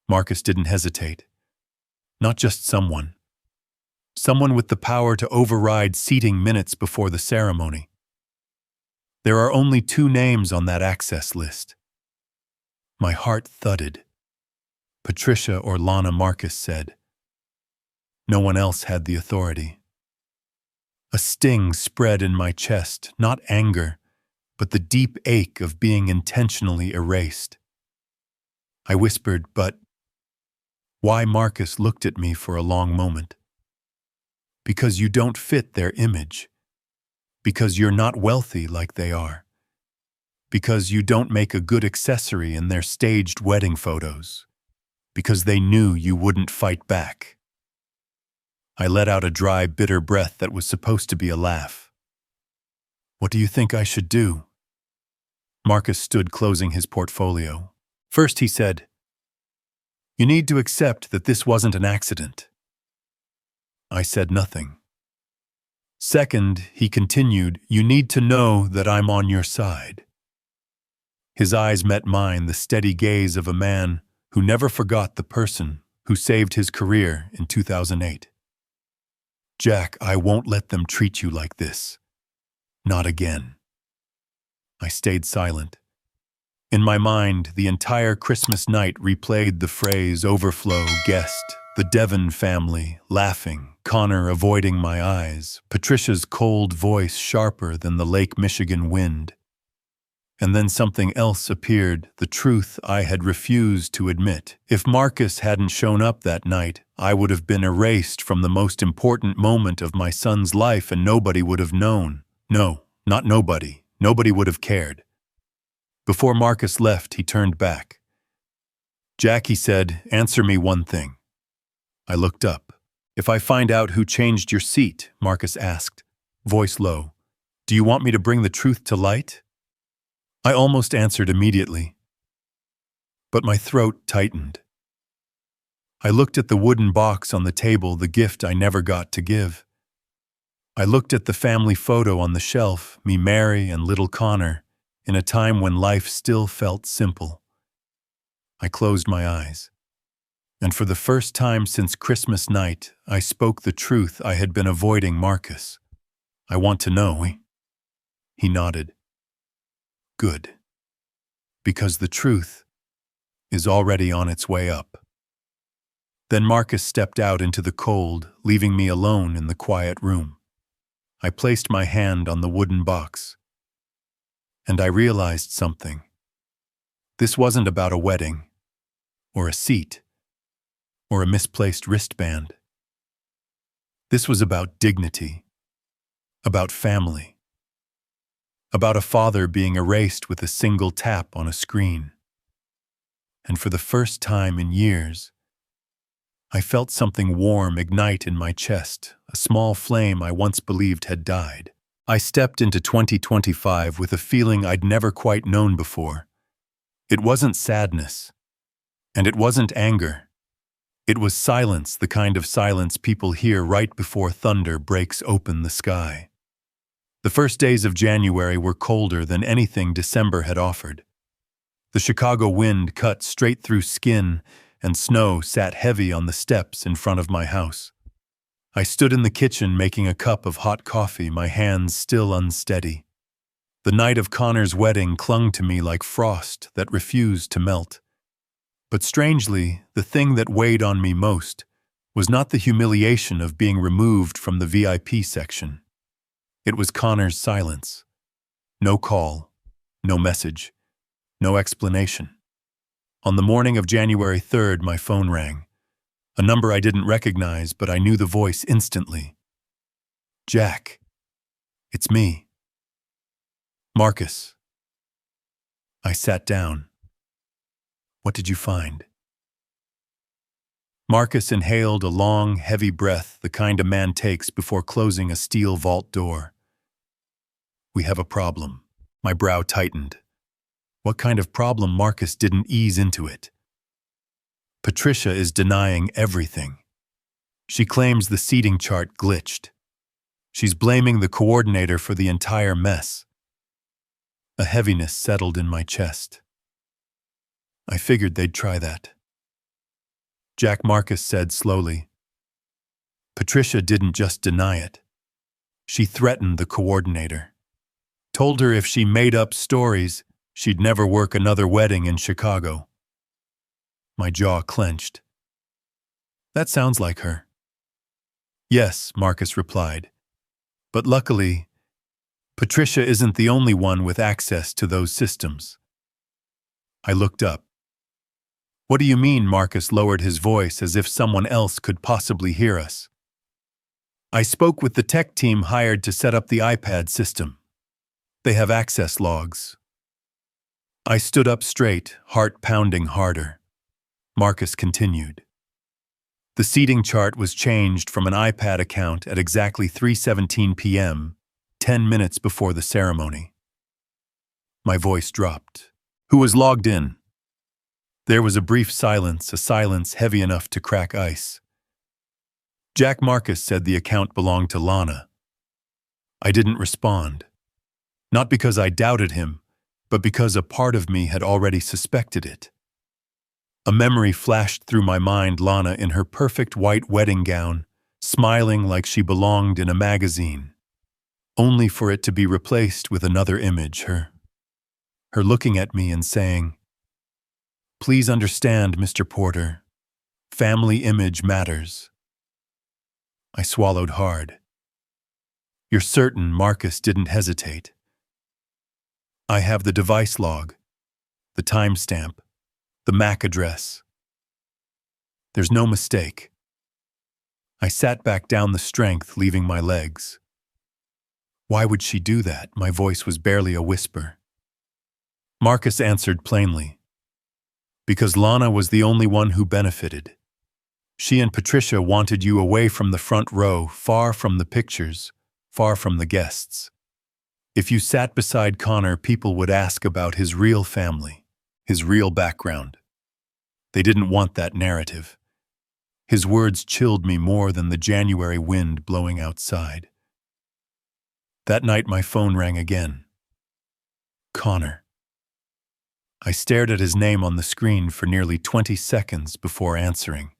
Marcus didn't hesitate. Not just someone. Someone with the power to override seating minutes before the ceremony. There are only 2 names on that access list. My heart thudded. Patricia or Lana, Marcus said. No one else had the authority. A sting spread in my chest, not anger, but the deep ache of being intentionally erased. I whispered, "But..." Why? Marcus looked at me for a long moment. "Because you don't fit their image. Because you're not wealthy like they are. Because you don't make a good accessory in their staged wedding photos. Because they knew you wouldn't fight back." I let out a dry, bitter breath that was supposed to be a laugh. "What do you think I should do?" Marcus stood closing his portfolio. First he said, "You need to accept that this wasn't an accident." I said nothing. Second, he continued, "You need to know that I'm on your side." His eyes met mine, the steady gaze of a man who never forgot the person who saved his career in 2008. Jack, I won't let them treat you like this. Not again. I stayed silent. In my mind, the entire Christmas night replayed the phrase overflow, guest, the Devon family, laughing, Connor avoiding my eyes, Patricia's cold voice sharper than the Lake Michigan wind. And then something else appeared, the truth I had refused to admit. If Marcus hadn't shown up that night, I would have been erased from the most important moment of my son's life and nobody would have known. No, not nobody. Nobody would have cared. Before Marcus left, he turned back. Jack, he said, answer me one thing. I looked up. If I find out who changed your seat, Marcus asked, voice low, do you want me to bring the truth to light? I almost answered immediately, but my throat tightened. I looked at the wooden box on the table, the gift I never got to give. I looked at the family photo on the shelf, me, Mary, and little Connor, in a time when life still felt simple. I closed my eyes, and for the first time since Christmas night, I spoke the truth I had been avoiding Marcus. I want to know. He nodded. Good. Because the truth is already on its way up. Then Marcus stepped out into the cold, leaving me alone in the quiet room. I placed my hand on the wooden box, and I realized something. This wasn't about a wedding, or a seat, or a misplaced wristband. This was about dignity, about family, about a father being erased with a single tap on a screen. And for the first time in years, I felt something warm ignite in my chest, a small flame I once believed had died. I stepped into 2025 with a feeling I'd never quite known before. It wasn't sadness, and it wasn't anger. It was silence, the kind of silence people hear right before thunder breaks open the sky. The first days of January were colder than anything December had offered. The Chicago wind cut straight through skin, and snow sat heavy on the steps in front of my house. I stood in the kitchen making a cup of hot coffee, my hands still unsteady. The night of Connor's wedding clung to me like frost that refused to melt. But strangely, the thing that weighed on me most was not the humiliation of being removed from the VIP section. It was Connor's silence. No call, no message, no explanation. On the morning of January 3rd, my phone rang. A number I didn't recognize, but I knew the voice instantly. Jack. It's me. Marcus. I sat down. What did you find? Marcus inhaled a long, heavy breath, the kind a man takes before closing a steel vault door. We have a problem. My brow tightened. What kind of problem? Marcus didn't ease into it. Patricia is denying everything. She claims the seating chart glitched. She's blaming the coordinator for the entire mess. A heaviness settled in my chest. I figured they'd try that. Jack, Marcus said slowly. Patricia didn't just deny it. She threatened the coordinator. Told her if she made up stories, she'd never work another wedding in Chicago. My jaw clenched. That sounds like her. Yes, Marcus replied. But luckily, Patricia isn't the only one with access to those systems. I looked up. What do you mean? Marcus lowered his voice as if someone else could possibly hear us. I spoke with the tech team hired to set up the iPad system. They have access logs. I stood up straight, heart pounding harder. Marcus continued. The seating chart was changed from an iPad account at exactly 3:17 p.m., 10 minutes before the ceremony. My voice dropped. Who was logged in? There was a brief silence, a silence heavy enough to crack ice. Jack, Marcus said the account belonged to Lana. I didn't respond. Not because I doubted him, but because a part of me had already suspected it. A memory flashed through my mind, Lana in her perfect white wedding gown, smiling like she belonged in a magazine, only for it to be replaced with another image, her looking at me and saying, "Please understand, Mr. Porter, family image matters." I swallowed hard. "You're certain Marcus didn't hesitate?" "I have the device log, the timestamp, the MAC address. There's no mistake." I sat back down the strength, leaving my legs. Why would she do that? My voice was barely a whisper. Marcus answered plainly. "Because Lana was the only one who benefited. She and Patricia wanted you away from the front row, far from the pictures, far from the guests. If you sat beside Connor, people would ask about his real family, his real background. They didn't want that narrative." His words chilled me more than the January wind blowing outside. That night my phone rang again. Connor. I stared at his name on the screen for nearly 20 seconds before answering.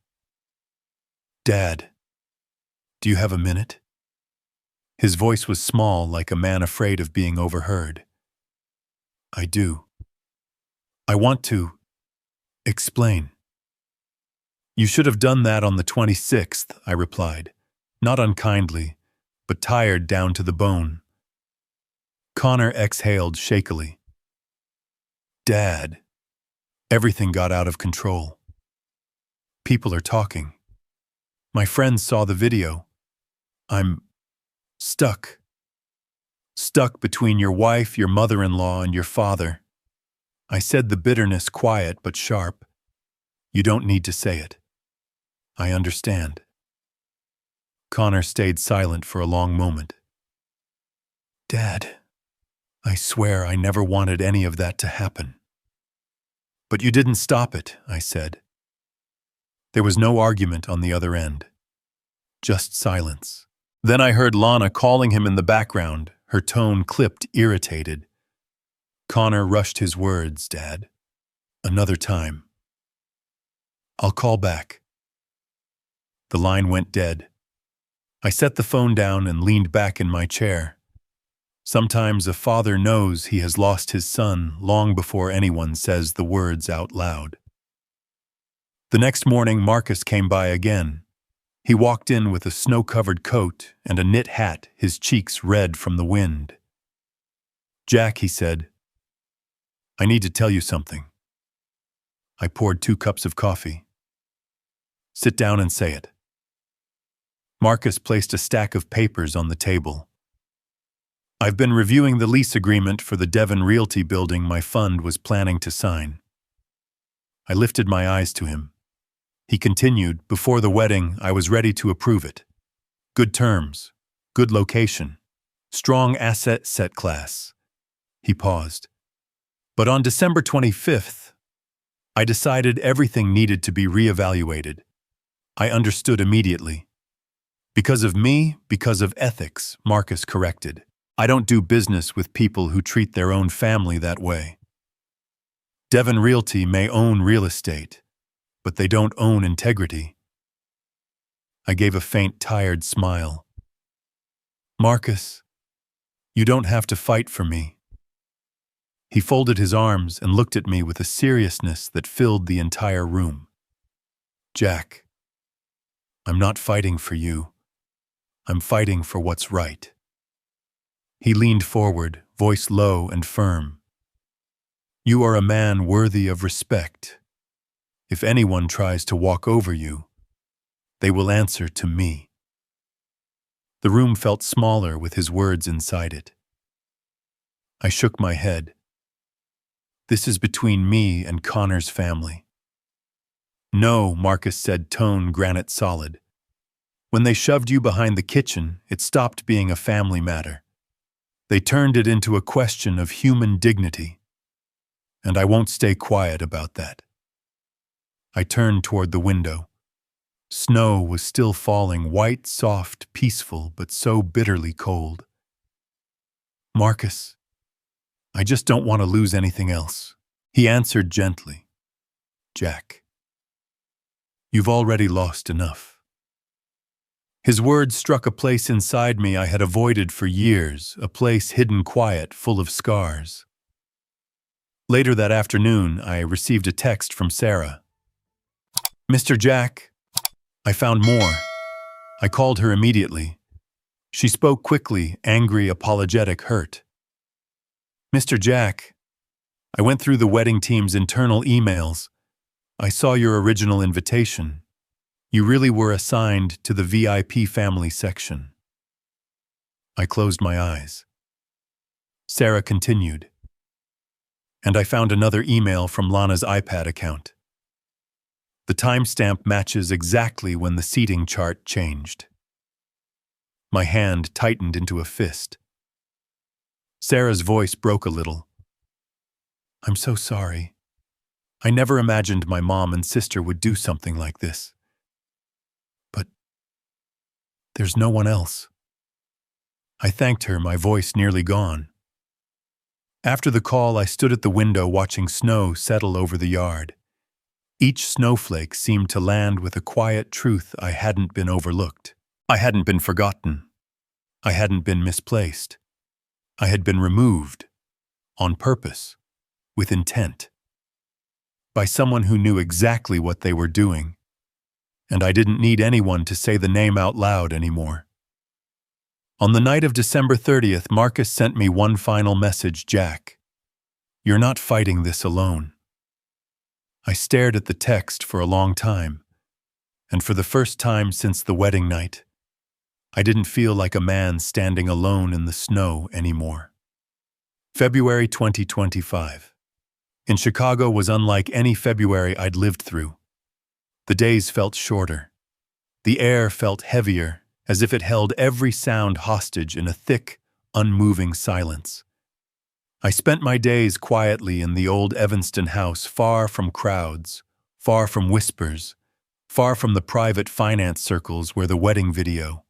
"Dad, do you have a minute?" His voice was small, like a man afraid of being overheard. "I do. I want to explain." "You should have done that on the 26th, I replied, not unkindly, but tired down to the bone. Connor exhaled shakily. "Dad, everything got out of control. People are talking. My friends saw the video. I'm stuck. Stuck between your wife, your mother-in-law, and your father." I said the bitterness quiet but sharp. "You don't need to say it. I understand." Connor stayed silent for a long moment. "Dad, I swear I never wanted any of that to happen." "But you didn't stop it," I said. There was no argument on the other end. Just silence. Then I heard Lana calling him in the background, her tone clipped, irritated. Connor rushed his words, "Dad. Another time. I'll call back." The line went dead. I set the phone down and leaned back in my chair. Sometimes a father knows he has lost his son long before anyone says the words out loud. The next morning, Marcus came by again. He walked in with a snow-covered coat and a knit hat, his cheeks red from the wind. "Jack," he said, "I need to tell you something." I poured 2 cups of coffee. "Sit down and say it." Marcus placed a stack of papers on the table. "I've been reviewing the lease agreement for the Devon Realty building my fund was planning to sign." I lifted my eyes to him. He continued, "Before the wedding, I was ready to approve it. Good terms, good location, strong asset set class." He paused. "But on December 25th, I decided everything needed to be reevaluated. I understood immediately. Because of me, because of ethics," Marcus corrected. "I don't do business with people who treat their own family that way. Devon Realty may own real estate, but they don't own integrity." I gave a faint, tired smile. "Marcus, you don't have to fight for me." He folded his arms and looked at me with a seriousness that filled the entire room. "Jack, I'm not fighting for you. I'm fighting for what's right." He leaned forward, voice low and firm. "You are a man worthy of respect. If anyone tries to walk over you, they will answer to me." The room felt smaller with his words inside it. I shook my head. "This is between me and Connor's family." "No," Marcus said, tone granite solid. "When they shoved you behind the kitchen, it stopped being a family matter. They turned it into a question of human dignity. And I won't stay quiet about that." I turned toward the window. Snow was still falling, white, soft, peaceful, but so bitterly cold. "Marcus, I just don't want to lose anything else." He answered gently. "Jack, you've already lost enough." His words struck a place inside me I had avoided for years, a place hidden quiet, full of scars. Later that afternoon, I received a text from Sarah. "Mr. Jack, I found more." I called her immediately. She spoke quickly, angry, apologetic, hurt. "Mr. Jack, I went through the wedding team's internal emails. I saw your original invitation. You really were assigned to the VIP family section." I closed my eyes. Sarah continued. "And I found another email from Lana's iPad account. The timestamp matches exactly when the seating chart changed." My hand tightened into a fist. Sarah's voice broke a little. "I'm so sorry. I never imagined my mom and sister would do something like this. But there's no one else." I thanked her, my voice nearly gone. After the call, I stood at the window watching snow settle over the yard. Each snowflake seemed to land with a quiet truth: I hadn't been overlooked. I hadn't been forgotten. I hadn't been misplaced. I had been removed, on purpose, with intent, by someone who knew exactly what they were doing, and I didn't need anyone to say the name out loud anymore. On the night of December 30th, Marcus sent me one final message: "Jack, you're not fighting this alone." I stared at the text for a long time, and for the first time since the wedding night, I didn't feel like a man standing alone in the snow anymore. February 2025. In Chicago was unlike any February I'd lived through. The days felt shorter. The air felt heavier, as if it held every sound hostage in a thick, unmoving silence. I spent my days quietly in the old Evanston house, far from crowds, far from whispers, far from the private finance circles where the wedding video,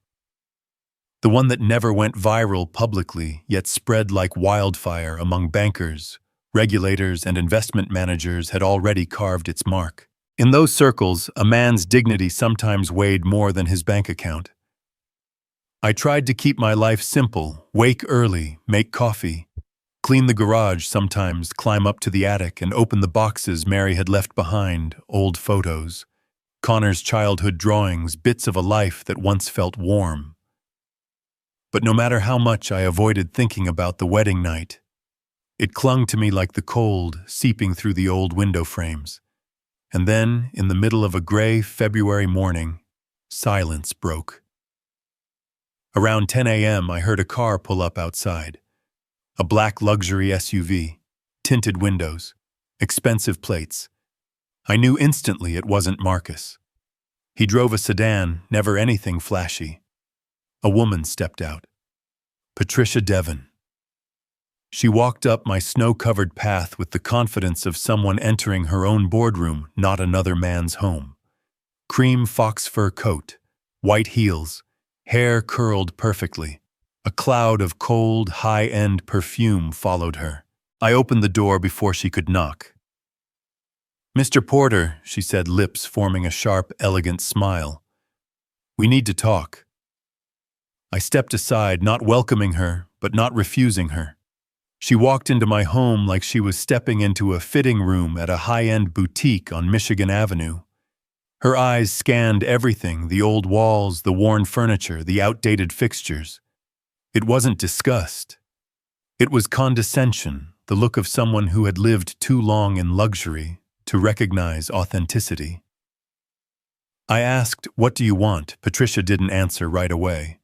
the one that never went viral publicly, yet spread like wildfire among bankers, regulators, and investment managers, had already carved its mark. In those circles, a man's dignity sometimes weighed more than his bank account. I tried to keep my life simple: wake early, make coffee, clean the garage, sometimes climb up to the attic and open the boxes Mary had left behind, old photos, Connor's childhood drawings, bits of a life that once felt warm. But no matter how much I avoided thinking about the wedding night, it clung to me like the cold seeping through the old window frames. And then, in the middle of a gray February morning, silence broke. Around 10 a.m., I heard a car pull up outside. A black luxury SUV, tinted windows, expensive plates. I knew instantly it wasn't Marcus. He drove a sedan, never anything flashy. A woman stepped out. Patricia Devon. She walked up my snow-covered path with the confidence of someone entering her own boardroom, not another man's home. Cream fox fur coat, white heels, hair curled perfectly. A cloud of cold, high-end perfume followed her. I opened the door before she could knock. "Mr. Porter," she said, lips forming a sharp, elegant smile. "We need to talk." I stepped aside, not welcoming her, but not refusing her. She walked into my home like she was stepping into a fitting room at a high-end boutique on Michigan Avenue. Her eyes scanned everything: the old walls, the worn furniture, the outdated fixtures. It wasn't disgust. It was condescension, the look of someone who had lived too long in luxury to recognize authenticity. I asked, "What do you want?" Patricia didn't answer right away.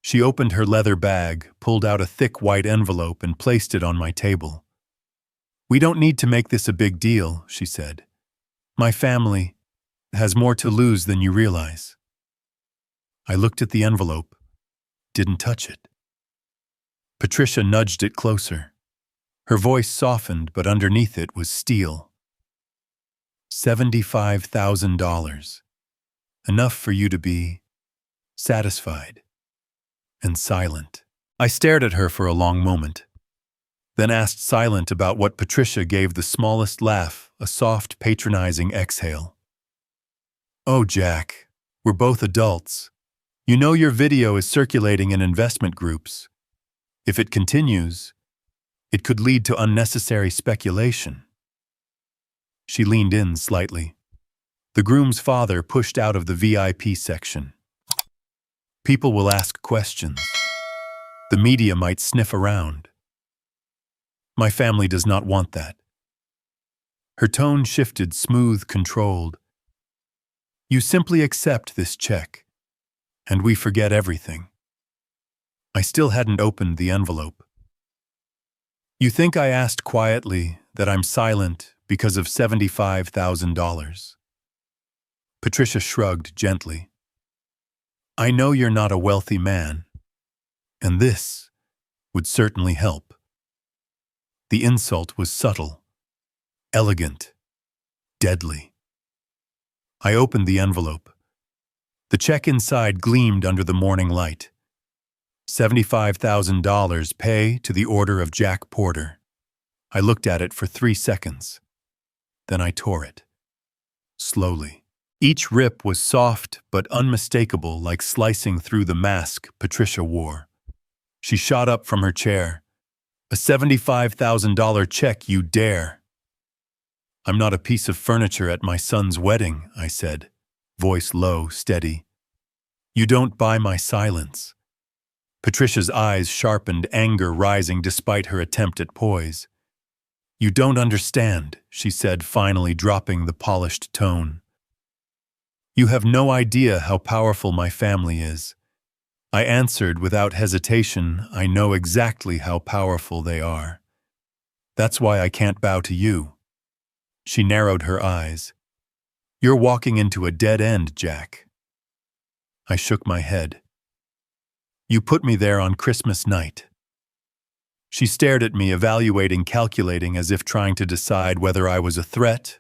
She opened her leather bag, pulled out a thick white envelope, and placed it on my table. "We don't need to make this a big deal," she said. "My family has more to lose than you realize." I looked at the envelope, didn't touch it. Patricia nudged it closer. Her voice softened, but underneath it was steel. $75,000. Enough for you to be satisfied and silent. I stared at her for a long moment, then asked silent about what. Patricia gave the smallest laugh, a soft, patronizing exhale. "Oh, Jack, we're both adults. You know your video is circulating in investment groups. If it continues, it could lead to unnecessary speculation. She leaned in slightly. The groom's father pushed out of the VIP section. People will ask questions. The media might sniff around. My family does not want that. Her tone shifted, smooth, controlled. You simply accept this check, and we forget everything. I still hadn't opened the envelope. You think I asked quietly that I'm silent because of $75,000? Patricia shrugged gently. I know you're not a wealthy man, and this would certainly help. The insult was subtle, elegant, deadly. I opened the envelope. The check inside gleamed under the morning light. $75,000 pay to the order of Jack Porter. I looked at it for 3 seconds. Then I tore it. Slowly. Each rip was soft but unmistakable, like slicing through the mask Patricia wore. She shot up from her chair. A $75,000 check, you dare! I'm not a piece of furniture at my son's wedding, I said, voice low, steady. You don't buy my silence. Patricia's eyes sharpened, anger rising despite her attempt at poise. You don't understand, she said, finally dropping the polished tone. You have no idea how powerful my family is. I answered without hesitation. I know exactly how powerful they are. That's why I can't bow to you. She narrowed her eyes. You're walking into a dead end, Jack. I shook my head. You put me there on Christmas night. She stared at me, evaluating, calculating, as if trying to decide whether I was a threat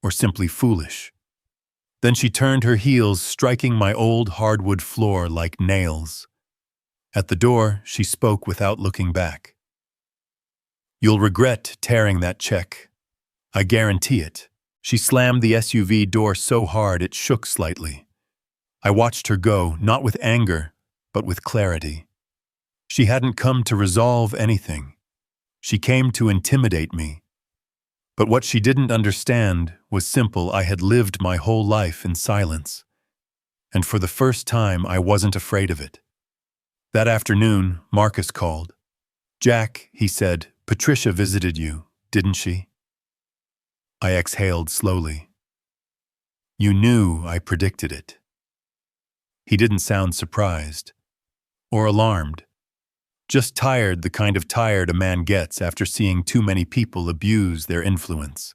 or simply foolish. Then she turned her heels, striking my old hardwood floor like nails. At the door, she spoke without looking back. You'll regret tearing that check. I guarantee it. She slammed the SUV door so hard it shook slightly. I watched her go, not with anger, but with clarity. She hadn't come to resolve anything. She came to intimidate me. But what she didn't understand was simple. I had lived my whole life in silence. And for the first time, I wasn't afraid of it. That afternoon, Marcus called. Jack, he said, Patricia visited you, didn't she? I exhaled slowly. You knew I predicted it. He didn't sound surprised or alarmed, just tired, the kind of tired a man gets after seeing too many people abuse their influence.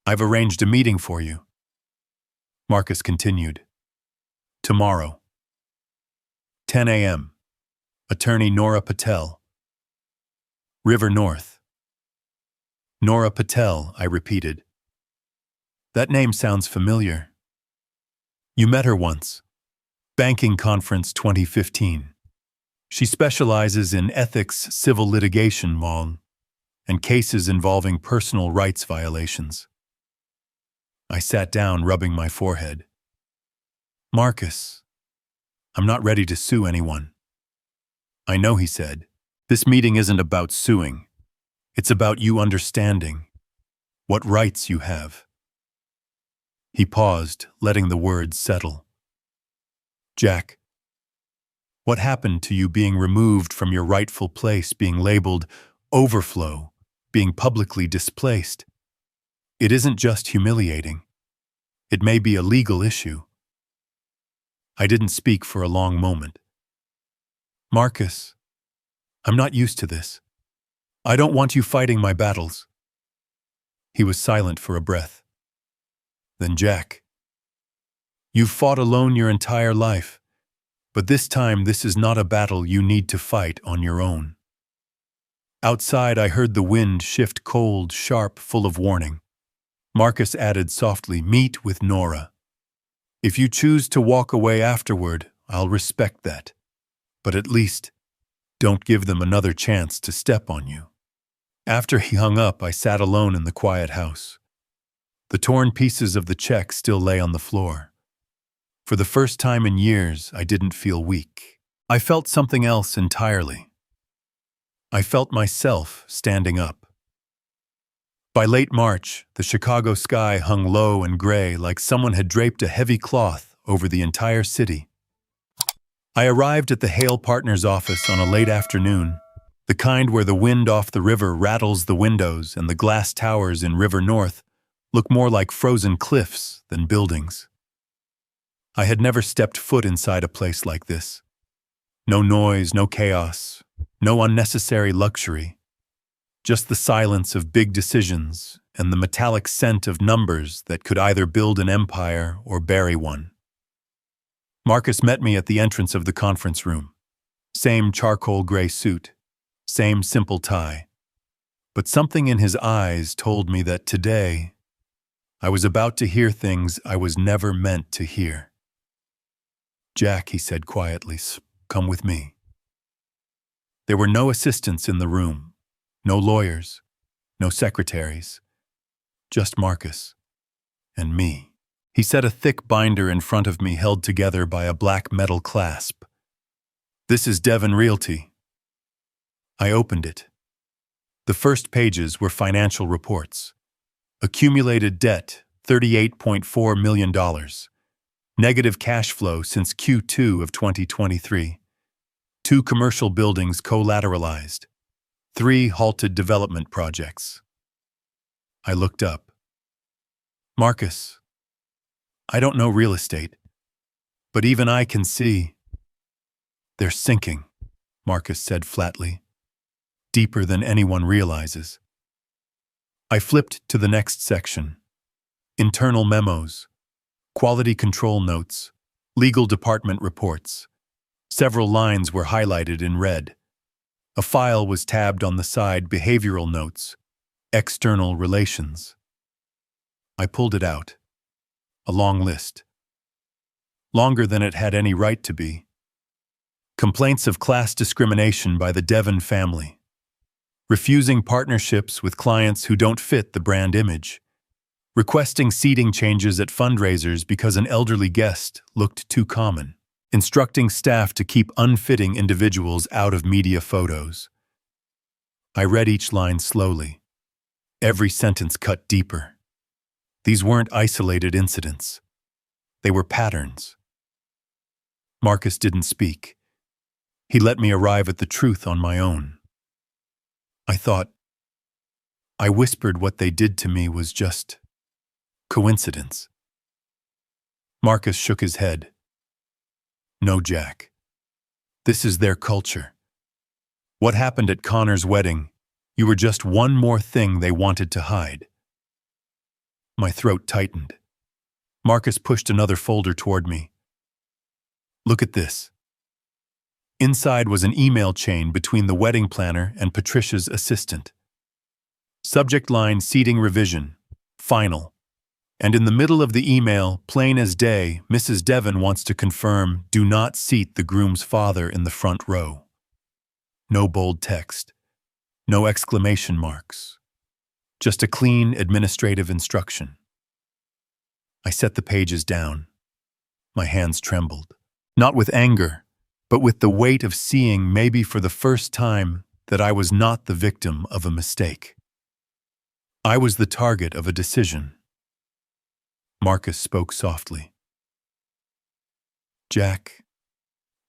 I've arranged a meeting for you, Marcus continued. Tomorrow. 10 a.m. Attorney Nora Patel. River North. Nora Patel, I repeated. That name sounds familiar. You met her once. Banking Conference 2015. She specializes in ethics, civil litigation law, and cases involving personal rights violations. I sat down, rubbing my forehead. Marcus, I'm not ready to sue anyone. I know, he said. This meeting isn't about suing. It's about you understanding what rights you have. He paused, letting the words settle. Jack, what happened to you being removed from your rightful place, being labeled Overflow, being publicly displaced? It isn't just humiliating. It may be a legal issue. I didn't speak for a long moment. Marcus, I'm not used to this. I don't want you fighting my battles. He was silent for a breath. Then Jack, you've fought alone your entire life, but this time this is not a battle you need to fight on your own. Outside I heard the wind shift, cold, sharp, full of warning. Marcus added softly, meet with Nora. If you choose to walk away afterward, I'll respect that. But at least, don't give them another chance to step on you. After he hung up, I sat alone in the quiet house. The torn pieces of the check still lay on the floor. For the first time in years, I didn't feel weak. I felt something else entirely. I felt myself standing up. By late March, the Chicago sky hung low and gray like someone had draped a heavy cloth over the entire city. I arrived at the Hale Partners office on a late afternoon, the kind where the wind off the river rattles the windows and the glass towers in River North look more like frozen cliffs than buildings. I had never stepped foot inside a place like this. No noise, no chaos, no unnecessary luxury. Just the silence of big decisions and the metallic scent of numbers that could either build an empire or bury one. Marcus met me at the entrance of the conference room. Same charcoal gray suit, same simple tie. But something in his eyes told me that today, I was about to hear things I was never meant to hear. "Jack," he said quietly, "come with me." There were no assistants in the room, no lawyers, no secretaries, just Marcus and me. He set a thick binder in front of me held together by a black metal clasp. "This is Devon Realty." I opened it. The first pages were financial reports. Accumulated debt, $38.4 million. Negative cash flow since Q2 of 2023. 2 commercial buildings collateralized. 3 halted development projects. I looked up. "Marcus, I don't know real estate, but even I can see." "They're sinking," Marcus said flatly. "Deeper than anyone realizes." I flipped to the next section. Internal memos, quality control notes, legal department reports. Several lines were highlighted in red. A file was tabbed on the side, behavioral notes, external relations. I pulled it out. A long list. Longer than it had any right to be. Complaints of class discrimination by the Devon family. Refusing partnerships with clients who don't fit the brand image. Requesting seating changes at fundraisers because an elderly guest looked too common. Instructing staff to keep unfitting individuals out of media photos. I read each line slowly. Every sentence cut deeper. These weren't isolated incidents. They were patterns. Marcus didn't speak. He let me arrive at the truth on my own. I whispered what they did to me was just coincidence. Marcus shook his head. "No, Jack. This is their culture. What happened at Connor's wedding, you were just one more thing they wanted to hide." My throat tightened. Marcus pushed another folder toward me. "Look at this." Inside was an email chain between the wedding planner and Patricia's assistant. Subject line, seating revision, final. And in the middle of the email, plain as day, Mrs. Devon wants to confirm, do not seat the groom's father in the front row. No bold text. No exclamation marks. Just a clean administrative instruction. I set the pages down. My hands trembled. Not with anger, but with the weight of seeing, maybe for the first time, that I was not the victim of a mistake. I was the target of a decision. Marcus spoke softly. "Jack,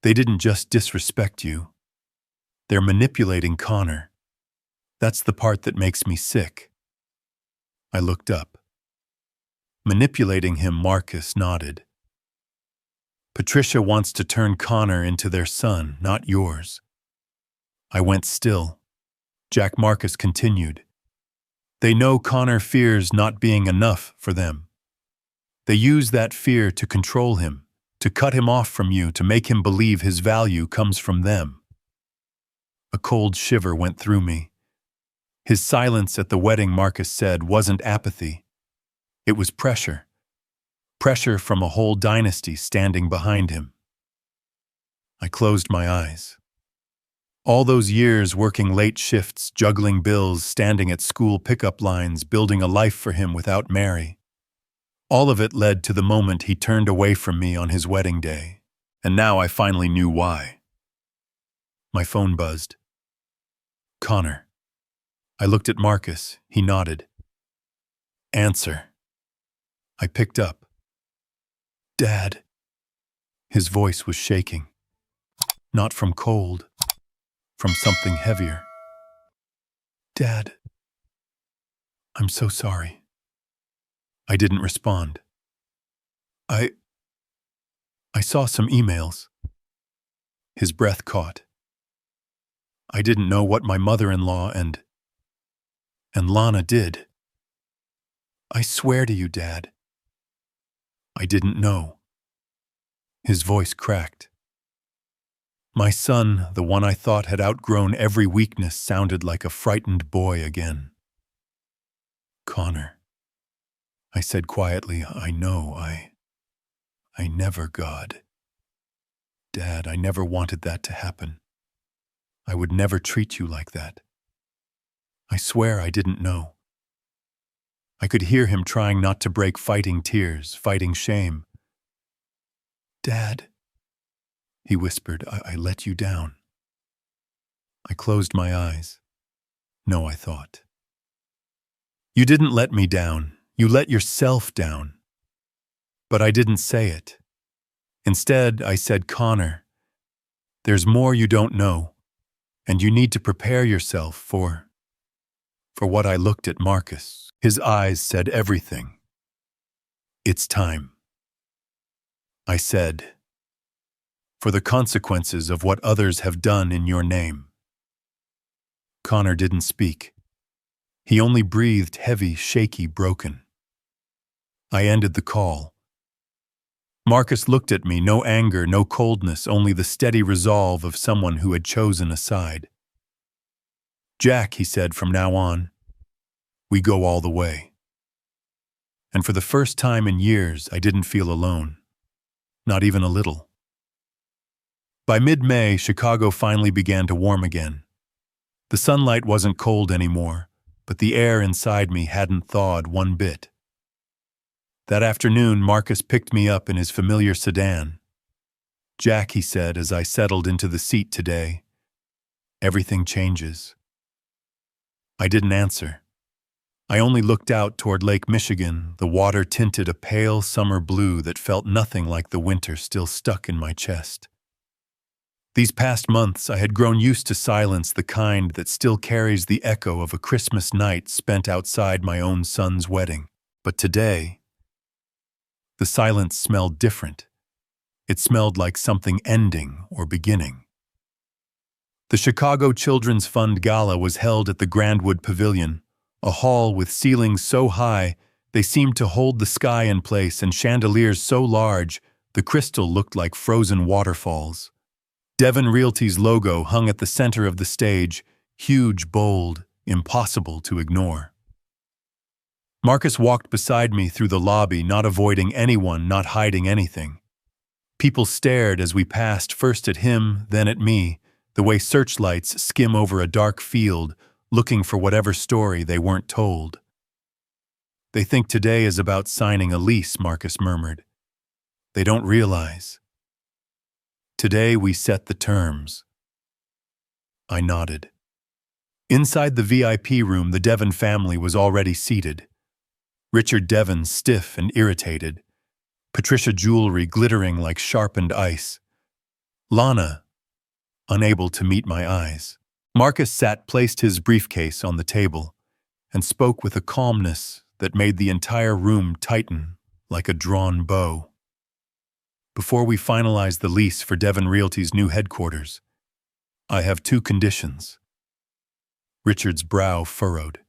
they didn't just disrespect you. They're manipulating Connor. That's the part that makes me sick." I looked up. "Manipulating him," Marcus nodded. "Patricia wants to turn Connor into their son, not yours." I went still. Jack, Marcus continued. "They know Connor fears not being enough for them. They use that fear to control him, to cut him off from you, to make him believe his value comes from them." A cold shiver went through me. His silence at the wedding, Marcus said, wasn't apathy. It was pressure. Pressure from a whole dynasty standing behind him. I closed my eyes. All those years working late shifts, juggling bills, standing at school pickup lines, building a life for him without Mary. All of it led to the moment he turned away from me on his wedding day, and now I finally knew why. My phone buzzed. Connor. I looked at Marcus. He nodded. Answer. I picked up. Dad. His voice was shaking. Not from cold, from something heavier. Dad. I'm so sorry. I didn't respond. I saw some emails. His breath caught. I didn't know what my mother-in-law and Lana did. I swear to you, Dad. I didn't know. His voice cracked. My son, the one I thought had outgrown every weakness, sounded like a frightened boy again. Connor. I said quietly, I know, I never, God. Dad, I never wanted that to happen. I would never treat you like that. I swear I didn't know. I could hear him trying not to break, fighting tears, fighting shame. Dad, he whispered, I let you down. I closed my eyes. No, I thought. You didn't let me down. You let yourself down. But I didn't say it. Instead, I said, Connor, there's more you don't know, and you need to prepare yourself for what. I looked at Marcus. His eyes said everything. It's time. I said, for the consequences of what others have done in your name. Connor didn't speak. He only breathed heavy, shaky, broken. I ended the call. Marcus looked at me, no anger, no coldness, only the steady resolve of someone who had chosen a side. Jack, he said, from now on, we go all the way. And for the first time in years, I didn't feel alone. Not even a little. By mid-May, Chicago finally began to warm again. The sunlight wasn't cold anymore, but the air inside me hadn't thawed one bit. That afternoon, Marcus picked me up in his familiar sedan. Jack, he said as I settled into the seat today, everything changes. I didn't answer. I only looked out toward Lake Michigan, the water tinted a pale summer blue that felt nothing like the winter still stuck in my chest. These past months, I had grown used to silence, the kind that still carries the echo of a Christmas night spent outside my own son's wedding. But today, the silence smelled different. It smelled like something ending or beginning. The Chicago Children's Fund Gala was held at the Grandwood Pavilion, a hall with ceilings so high they seemed to hold the sky in place and chandeliers so large the crystal looked like frozen waterfalls. Devon Realty's logo hung at the center of the stage, huge, bold, impossible to ignore. Marcus walked beside me through the lobby, not avoiding anyone, not hiding anything. People stared as we passed, first at him, then at me, the way searchlights skim over a dark field, looking for whatever story they weren't told. They think today is about signing a lease, Marcus murmured. They don't realize. Today we set the terms. I nodded. Inside the VIP room, the Devon family was already seated. Richard Devon, stiff and irritated. Patricia jewelry glittering like sharpened ice. Lana, unable to meet my eyes. Marcus placed his briefcase on the table, and spoke with a calmness that made the entire room tighten like a drawn bow. Before we finalize the lease for Devon Realty's new headquarters, I have 2 conditions. Richard's brow furrowed.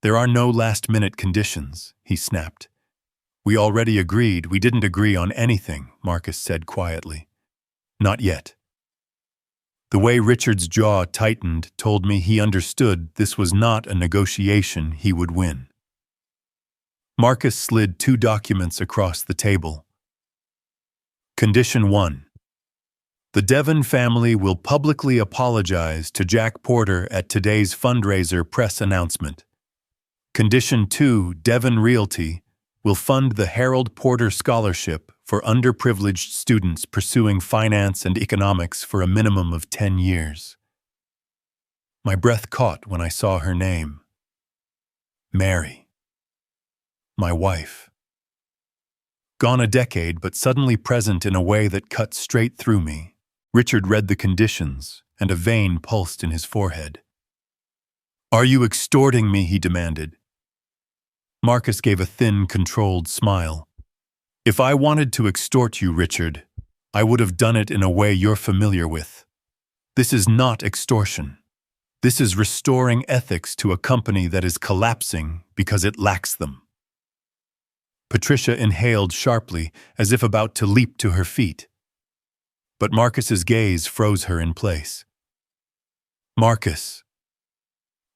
There are no last-minute conditions, he snapped. We already agreed. We didn't agree on anything, Marcus said quietly. Not yet. The way Richard's jaw tightened told me he understood this was not a negotiation he would win. Marcus slid 2 documents across the table. Condition 1. The Devon family will publicly apologize to Jack Porter at today's fundraiser press announcement. Condition 2, Devon Realty will fund the Harold Porter Scholarship for underprivileged students pursuing finance and economics for a minimum of 10 years. My breath caught when I saw her name. Mary. My wife. Gone a decade, but suddenly present in a way that cut straight through me. Richard read the conditions, and a vein pulsed in his forehead. "Are you extorting me?" he demanded. Marcus gave a thin, controlled smile. "If I wanted to extort you, Richard, I would have done it in a way you're familiar with. This is not extortion. This is restoring ethics to a company that is collapsing because it lacks them." Patricia inhaled sharply, as if about to leap to her feet. But Marcus's gaze froze her in place. "Marcus."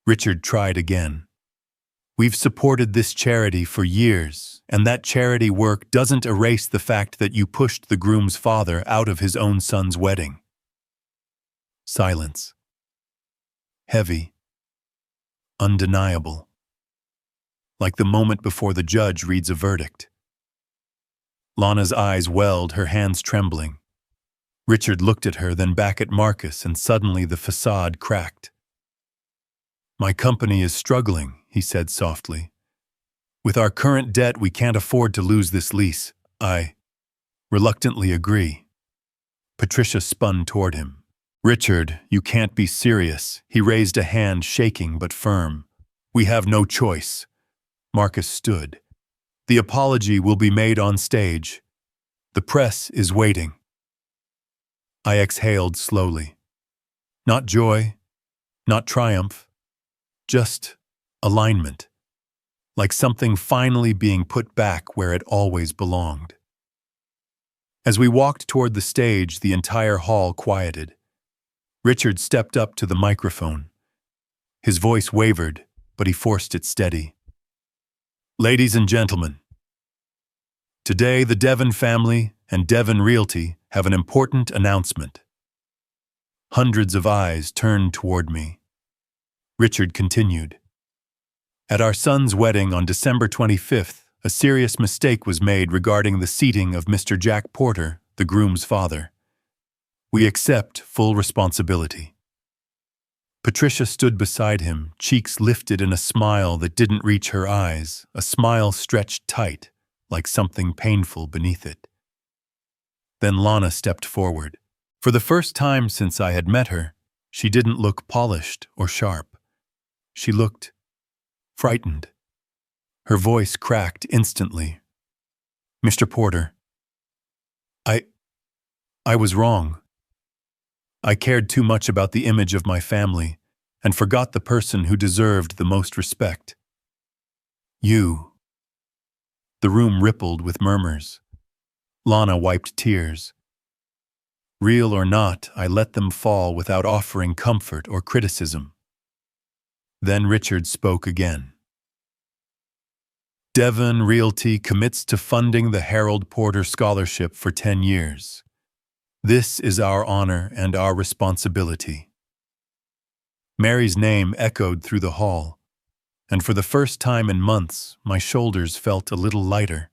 Richard tried again. "We've supported this charity for years, and that charity work doesn't erase the fact that you pushed the groom's father out of his own son's wedding." Silence. Heavy. Undeniable. Like the moment before the judge reads a verdict. Lana's eyes welled, her hands trembling. Richard looked at her, then back at Marcus, and suddenly the facade cracked. "My company is struggling," he said softly. "With our current debt, we can't afford to lose this lease. I reluctantly agree." Patricia spun toward him. "Richard, you can't be serious." He raised a hand, shaking but firm. "We have no choice." Marcus stood. "The apology will be made on stage. The press is waiting." I exhaled slowly. Not joy, not triumph, just alignment. Like something finally being put back where it always belonged. As we walked toward the stage, the entire hall quieted. Richard stepped up to the microphone. His voice wavered, but he forced it steady. "Ladies and gentlemen, today the Devon family and Devon Realty have an important announcement." Hundreds of eyes turned toward me. Richard continued. "At our son's wedding on December 25th, a serious mistake was made regarding the seating of Mr. Jack Porter, the groom's father. We accept full responsibility." Patricia stood beside him, cheeks lifted in a smile that didn't reach her eyes, a smile stretched tight, like something painful beneath it. Then Lana stepped forward. For the first time since I had met her, she didn't look polished or sharp. She looked frightened. Her voice cracked instantly. "Mr. Porter, I was wrong. I cared too much about the image of my family and forgot the person who deserved the most respect. You." The room rippled with murmurs. Lana wiped tears. Real or not, I let them fall without offering comfort or criticism. Then Richard spoke again. "Devon Realty commits to funding the Harold Porter Scholarship for 10 years. This is our honor and our responsibility." Mary's name echoed through the hall, and for the first time in months, my shoulders felt a little lighter.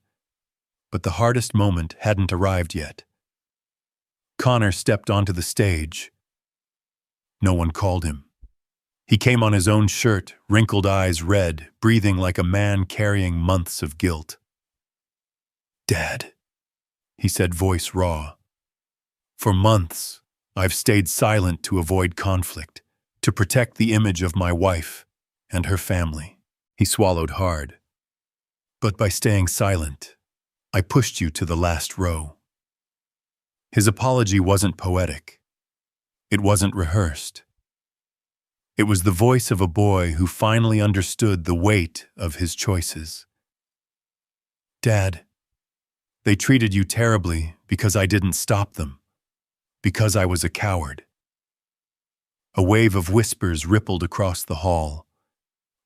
But the hardest moment hadn't arrived yet. Connor stepped onto the stage. No one called him. He came on his own shirt, wrinkled eyes red, breathing like a man carrying months of guilt. "Dad," he said, voice raw. "For months, I've stayed silent to avoid conflict, to protect the image of my wife and her family." He swallowed hard. "But by staying silent, I pushed you to the last row." His apology wasn't poetic. It wasn't rehearsed. It was the voice of a boy who finally understood the weight of his choices. "Dad, they treated you terribly because I didn't stop them. Because I was a coward." A wave of whispers rippled across the hall.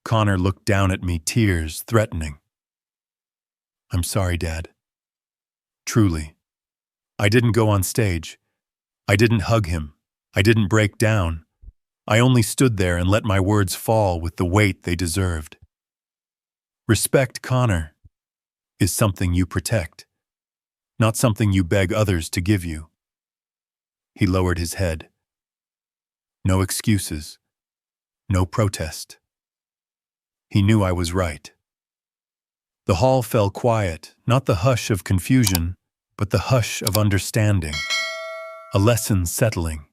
Connor looked down at me, tears threatening. "I'm sorry, Dad. Truly. I didn't go on stage. I didn't hug him. I didn't break down. I only stood there and let my words fall with the weight they deserved." "Respect Connor. is something you protect, not something you beg others to give you. He lowered his head. No excuses, no protest. He knew I was right. The hall fell quiet, not the hush of confusion, but the hush of understanding. A lesson settling,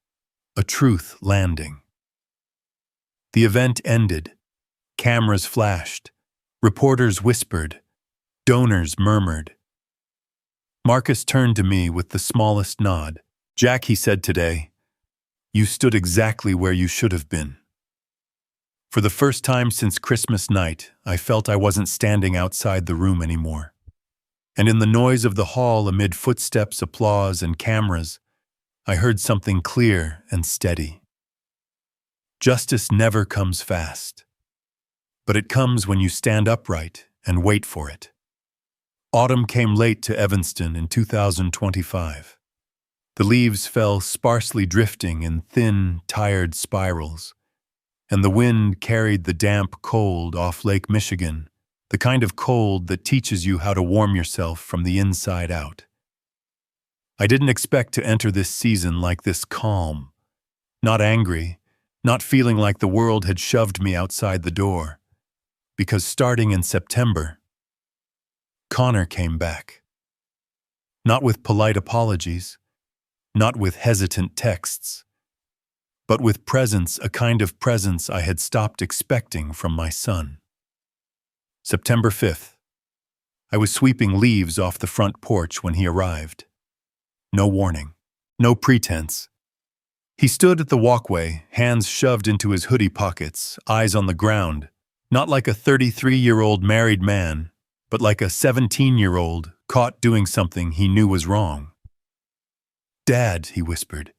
a truth landing. The event ended. Cameras flashed. Reporters whispered. Donors murmured. Marcus turned to me with the smallest nod. "Jack," he said today, "you stood exactly where you should have been." For the first time since Christmas night, I felt I wasn't standing outside the room anymore. And in the noise of the hall, amid footsteps, applause, and cameras, I heard something clear and steady. Justice never comes fast, but it comes when you stand upright and wait for it. Autumn came late to Evanston in 2025. The leaves fell sparsely, drifting in thin, tired spirals, and the wind carried the damp cold off Lake Michigan, the kind of cold that teaches you how to warm yourself from the inside out. I didn't expect to enter this season like this, calm, not angry, not feeling like the world had shoved me outside the door, because starting in September, Connor came back. Not with polite apologies, not with hesitant texts, but with presence, a kind of presence I had stopped expecting from my son. September 5th. I was sweeping leaves off the front porch when he arrived. No warning, no pretense. He stood at the walkway, hands shoved into his hoodie pockets, eyes on the ground, not like a 33-year-old married man, but like a 17-year-old caught doing something he knew was wrong. "Dad," he whispered.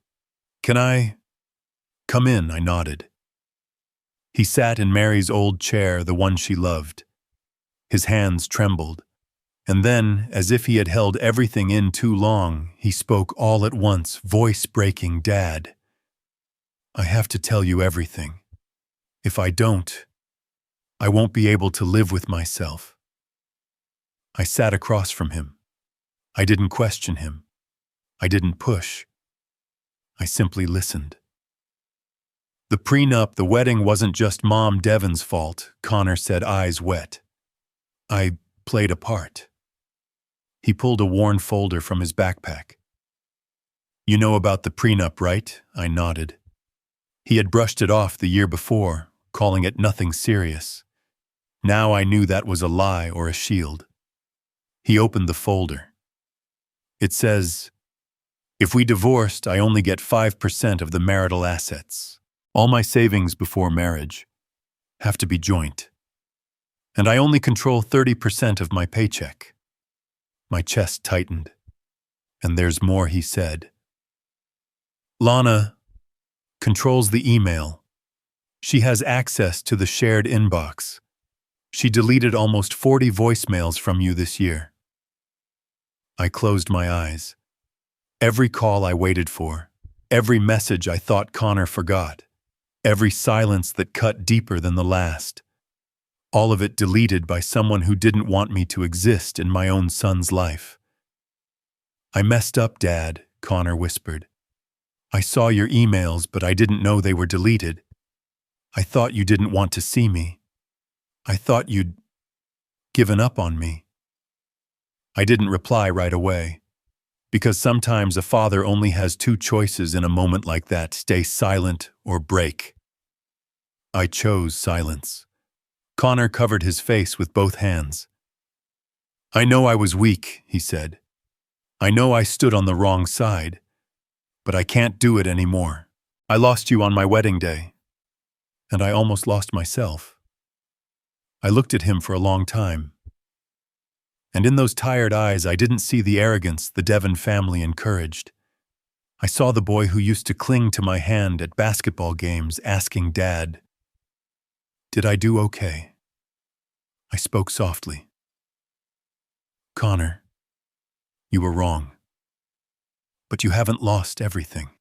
"Can I come in?" I nodded. He sat in Mary's old chair, the one she loved. His hands trembled, and then, as if he had held everything in too long, he spoke all at once, voice breaking. "Dad, I have to tell you everything. If I don't, I won't be able to live with myself." I sat across from him. I didn't question him. I didn't push. I simply listened. The prenup, the wedding, wasn't just Mom Devon's fault, Connor said, eyes wet. I played a part. He pulled a worn folder from his backpack. "You know about the prenup, right?" I nodded. He had brushed it off the year before, calling it nothing serious. Now I knew that was a lie or a shield. He opened the folder. It says, "If we divorced, I only get 5% of the marital assets. All my savings before marriage have to be joint. And I only control 30% of my paycheck." My chest tightened. "And there's more," he said. "Lana controls the email. She has access to the shared inbox. She deleted almost 40 voicemails from you this year." I closed my eyes. Every call I waited for, every message I thought Connor forgot, every silence that cut deeper than the last. All of it deleted by someone who didn't want me to exist in my own son's life. "I messed up, Dad," Connor whispered. "I saw your emails, but I didn't know they were deleted. I thought you didn't want to see me. I thought you'd given up on me." I didn't reply right away, because sometimes a father only has two choices in a moment like that: stay silent or break. I chose silence. Connor covered his face with both hands. "I know I was weak," he said. "I know I stood on the wrong side, but I can't do it anymore. I lost you on my wedding day, and I almost lost myself." I looked at him for a long time, and in those tired eyes I didn't see the arrogance the Devon family encouraged. I saw the boy who used to cling to my hand at basketball games, asking Dad, "Did I do okay?" I spoke softly. "Connor, you were wrong. But you haven't lost everything.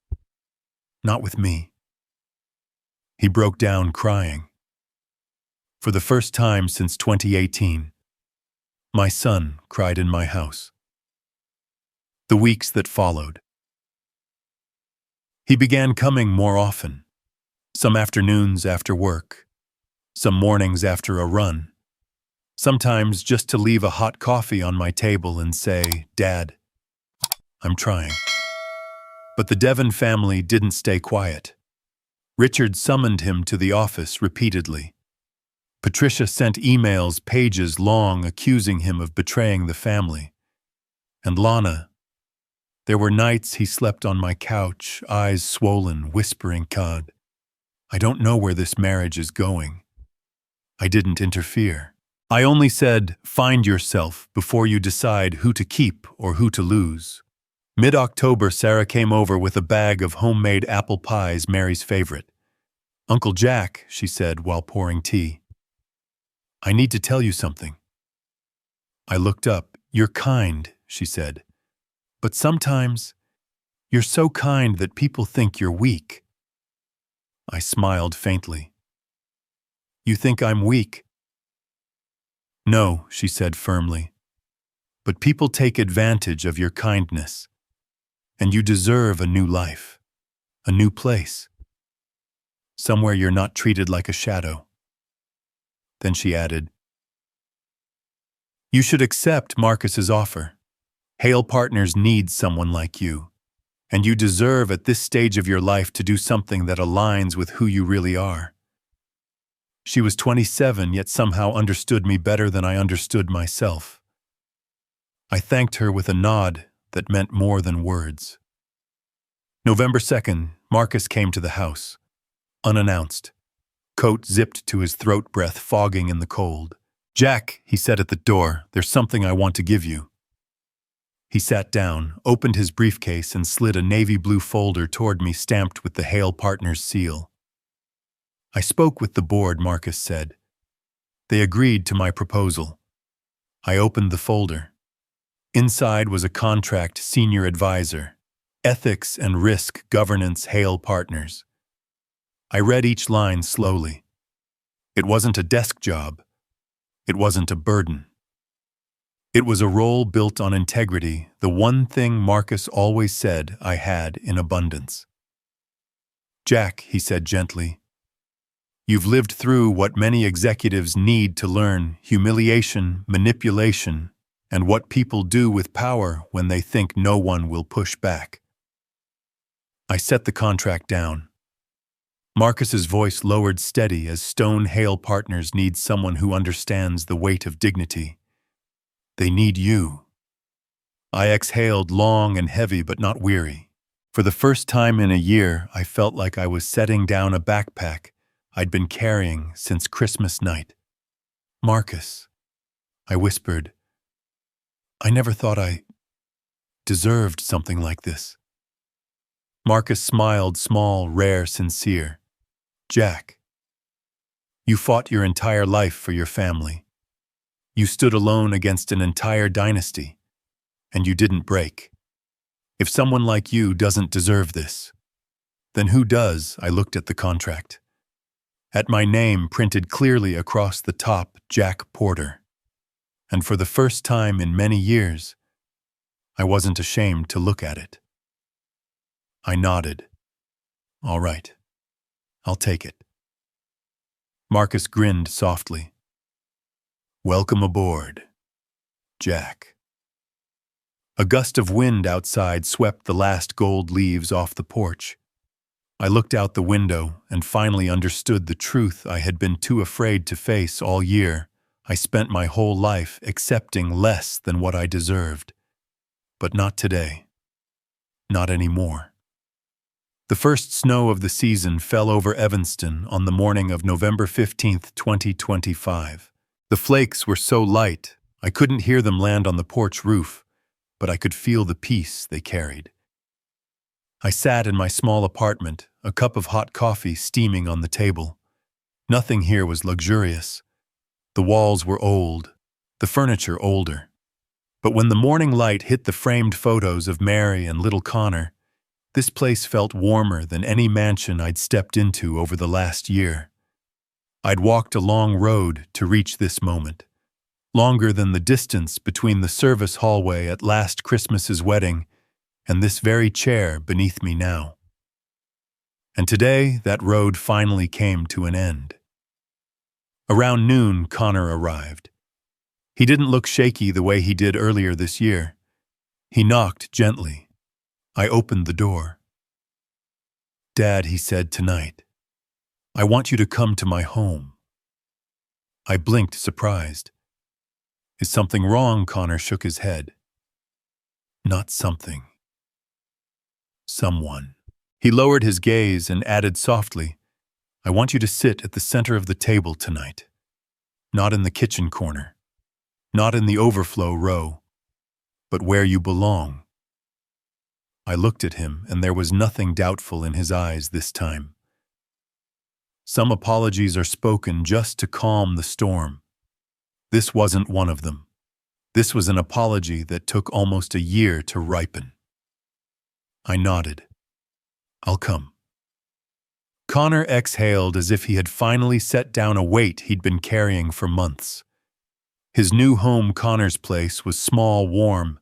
Not with me." He broke down crying. For the first time since 2018, My son cried in my house. The weeks that followed. He began coming more often, some afternoons after work, some mornings after a run, sometimes just to leave a hot coffee on my table and say, "Dad, I'm trying." But the Devon family didn't stay quiet. Richard summoned him to the office repeatedly. Patricia sent emails pages long accusing him of betraying the family. And Lana, there were nights he slept on my couch, eyes swollen, whispering, "God, I don't know where this marriage is going." I didn't interfere. I only said, "Find yourself before you decide who to keep or who to lose." Mid-October, Sarah came over with a bag of homemade apple pies, Mary's favorite. "Uncle Jack," she said while pouring tea, "I need to tell you something." I looked up. "You're kind," she said, "but sometimes you're so kind that people think you're weak." I smiled faintly. "You think I'm weak?" "No," she said firmly, "but people take advantage of your kindness, and you deserve a new life, a new place, somewhere you're not treated like a shadow." Then she added, "You should accept Marcus's offer. Hale Partners needs someone like you, and you deserve at this stage of your life to do something that aligns with who you really are." She was 27, yet somehow understood me better than I understood myself. I thanked her with a nod that meant more than words. November 2nd, Marcus came to the house, unannounced, coat zipped to his throat, breath fogging in the cold. "Jack," he said at the door, "there's something I want to give you." He sat down, opened his briefcase, and slid a navy blue folder toward me stamped with the Hale Partners seal. "I spoke with the board," Marcus said. "They agreed to my proposal." I opened the folder. Inside was a contract, senior advisor, ethics and risk governance, Hale Partners. I read each line slowly. It wasn't a desk job. It wasn't a burden. It was a role built on integrity, the one thing Marcus always said I had in abundance. "Jack," he said gently, "you've lived through what many executives need to learn: humiliation, manipulation, and what people do with power when they think no one will push back." I set the contract down. Marcus's voice lowered steady as Stone Hale Partners needs someone who understands the weight of dignity. They need you. I exhaled long and heavy but not weary. For the first time in a year, I felt like I was setting down a backpack I'd been carrying since Christmas night. "Marcus," I whispered, "I never thought I deserved something like this." Marcus smiled, small, rare, sincere. "Jack, you fought your entire life for your family. You stood alone against an entire dynasty, and you didn't break. If someone like you doesn't deserve this, then who does?" I looked at the contract. At my name printed clearly across the top, Jack Porter. And for the first time in many years, I wasn't ashamed to look at it. I nodded. "All right, I'll take it." Marcus grinned softly. "Welcome aboard, Jack." A gust of wind outside swept the last gold leaves off the porch. I looked out the window and finally understood the truth I had been too afraid to face all year. I spent my whole life accepting less than what I deserved. But not today. Not anymore. The first snow of the season fell over Evanston on the morning of November 15th, 2025. The flakes were so light, I couldn't hear them land on the porch roof, but I could feel the peace they carried. I sat in my small apartment, a cup of hot coffee steaming on the table. Nothing here was luxurious. The walls were old, the furniture older. But when the morning light hit the framed photos of Mary and little Connor, this place felt warmer than any mansion I'd stepped into over the last year. I'd walked a long road to reach this moment, longer than the distance between the service hallway at last Christmas's wedding and this very chair beneath me now. And today, that road finally came to an end. Around noon, Connor arrived. He didn't look shaky the way he did earlier this year. He knocked gently. I opened the door. "Dad," he said, "tonight, I want you to come to my home." I blinked, surprised. "Is something wrong?" Connor shook his head. "Not something. Someone." He lowered his gaze and added softly, "I want you to sit at the center of the table tonight. Not in the kitchen corner. Not in the overflow row. But where you belong." I looked at him, and there was nothing doubtful in his eyes this time. Some apologies are spoken just to calm the storm. This wasn't one of them. This was an apology that took almost a year to ripen. I nodded. "I'll come." Connor exhaled as if he had finally set down a weight he'd been carrying for months. His new home, Connor's place, was small, warm,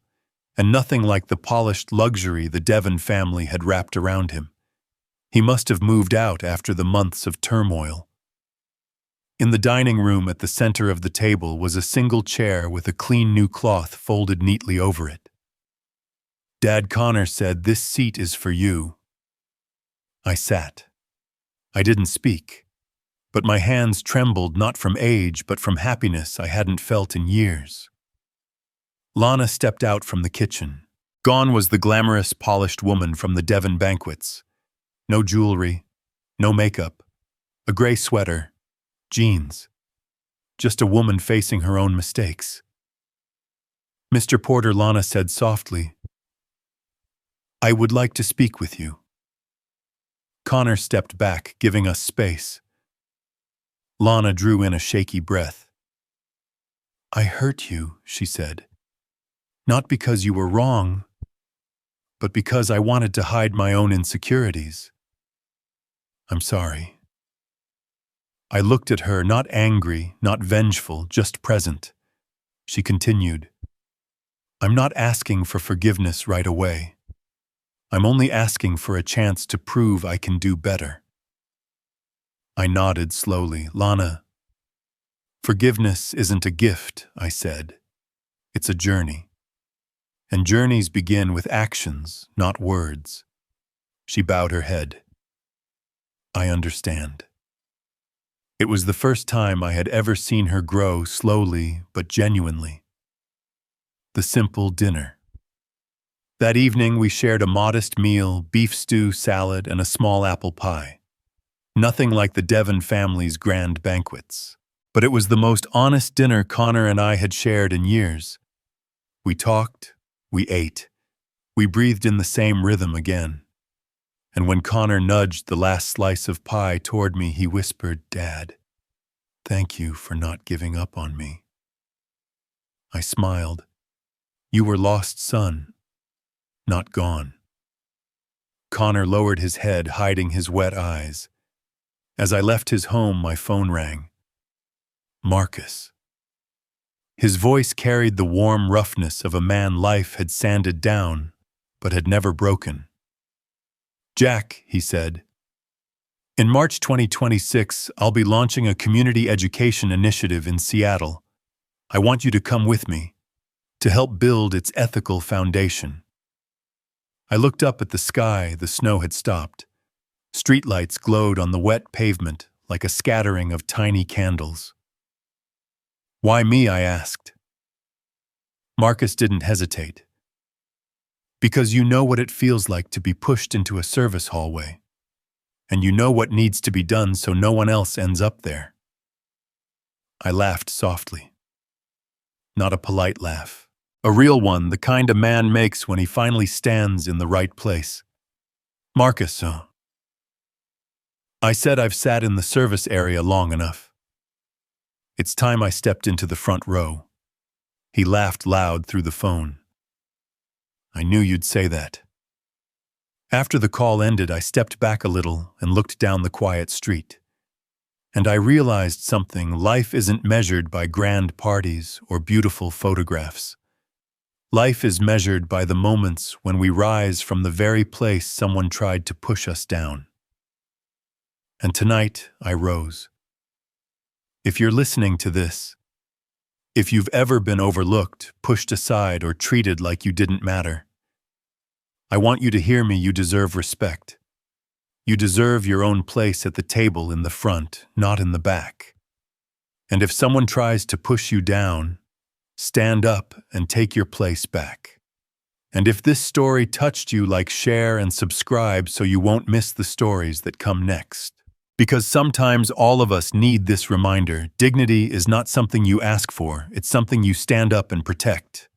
and nothing like the polished luxury the Devon family had wrapped around him. He must have moved out after the months of turmoil. In the dining room at the center of the table was a single chair with a clean new cloth folded neatly over it. "Dad," Connor said, "this seat is for you." I sat. I didn't speak, but my hands trembled not from age but from happiness I hadn't felt in years. Lana stepped out from the kitchen. Gone was the glamorous, polished woman from the Devon banquets. No jewelry, no makeup, a gray sweater, jeans. Just a woman facing her own mistakes. "Mr. Porter," Lana said softly, "I would like to speak with you." Connor stepped back, giving us space. Lana drew in a shaky breath. "I hurt you," she said. "Not because you were wrong, but because I wanted to hide my own insecurities. I'm sorry." I looked at her, not angry, not vengeful, just present. She continued, "I'm not asking for forgiveness right away. I'm only asking for a chance to prove I can do better." I nodded slowly. "Lana, forgiveness isn't a gift," I said. "It's a journey. And journeys begin with actions, not words." She bowed her head. "I understand." It was the first time I had ever seen her grow slowly but genuinely. The simple dinner. That evening we shared a modest meal, beef stew, salad, and a small apple pie. Nothing like the Devon family's grand banquets. But it was the most honest dinner Connor and I had shared in years. We talked, we ate, we breathed in the same rhythm again. And when Connor nudged the last slice of pie toward me, he whispered, "Dad, thank you for not giving up on me." I smiled. "You were lost, son. Not gone." Connor lowered his head, hiding his wet eyes. As I left his home, my phone rang. Marcus. His voice carried the warm roughness of a man life had sanded down, but had never broken. "Jack," he said, "in March 2026, I'll be launching a community education initiative in Seattle. I want you to come with me, to help build its ethical foundation." I looked up at the sky. The snow had stopped. Streetlights glowed on the wet pavement like a scattering of tiny candles. "Why me?" I asked. Marcus didn't hesitate. "Because you know what it feels like to be pushed into a service hallway, and you know what needs to be done so no one else ends up there." I laughed softly. Not a polite laugh. A real one, the kind a man makes when he finally stands in the right place. "Marcus, I said, "I've sat in the service area long enough. It's time I stepped into the front row." He laughed loud through the phone. "I knew you'd say that." After the call ended, I stepped back a little and looked down the quiet street. And I realized something: life isn't measured by grand parties or beautiful photographs. Life is measured by the moments when we rise from the very place someone tried to push us down. And tonight, I rose. If you're listening to this, if you've ever been overlooked, pushed aside, or treated like you didn't matter, I want you to hear me. You deserve respect. You deserve your own place at the table in the front, not in the back. And if someone tries to push you down, stand up and take your place back. And if this story touched you, like, share and subscribe so you won't miss the stories that come next. Because sometimes all of us need this reminder: dignity is not something you ask for, it's something you stand up and protect.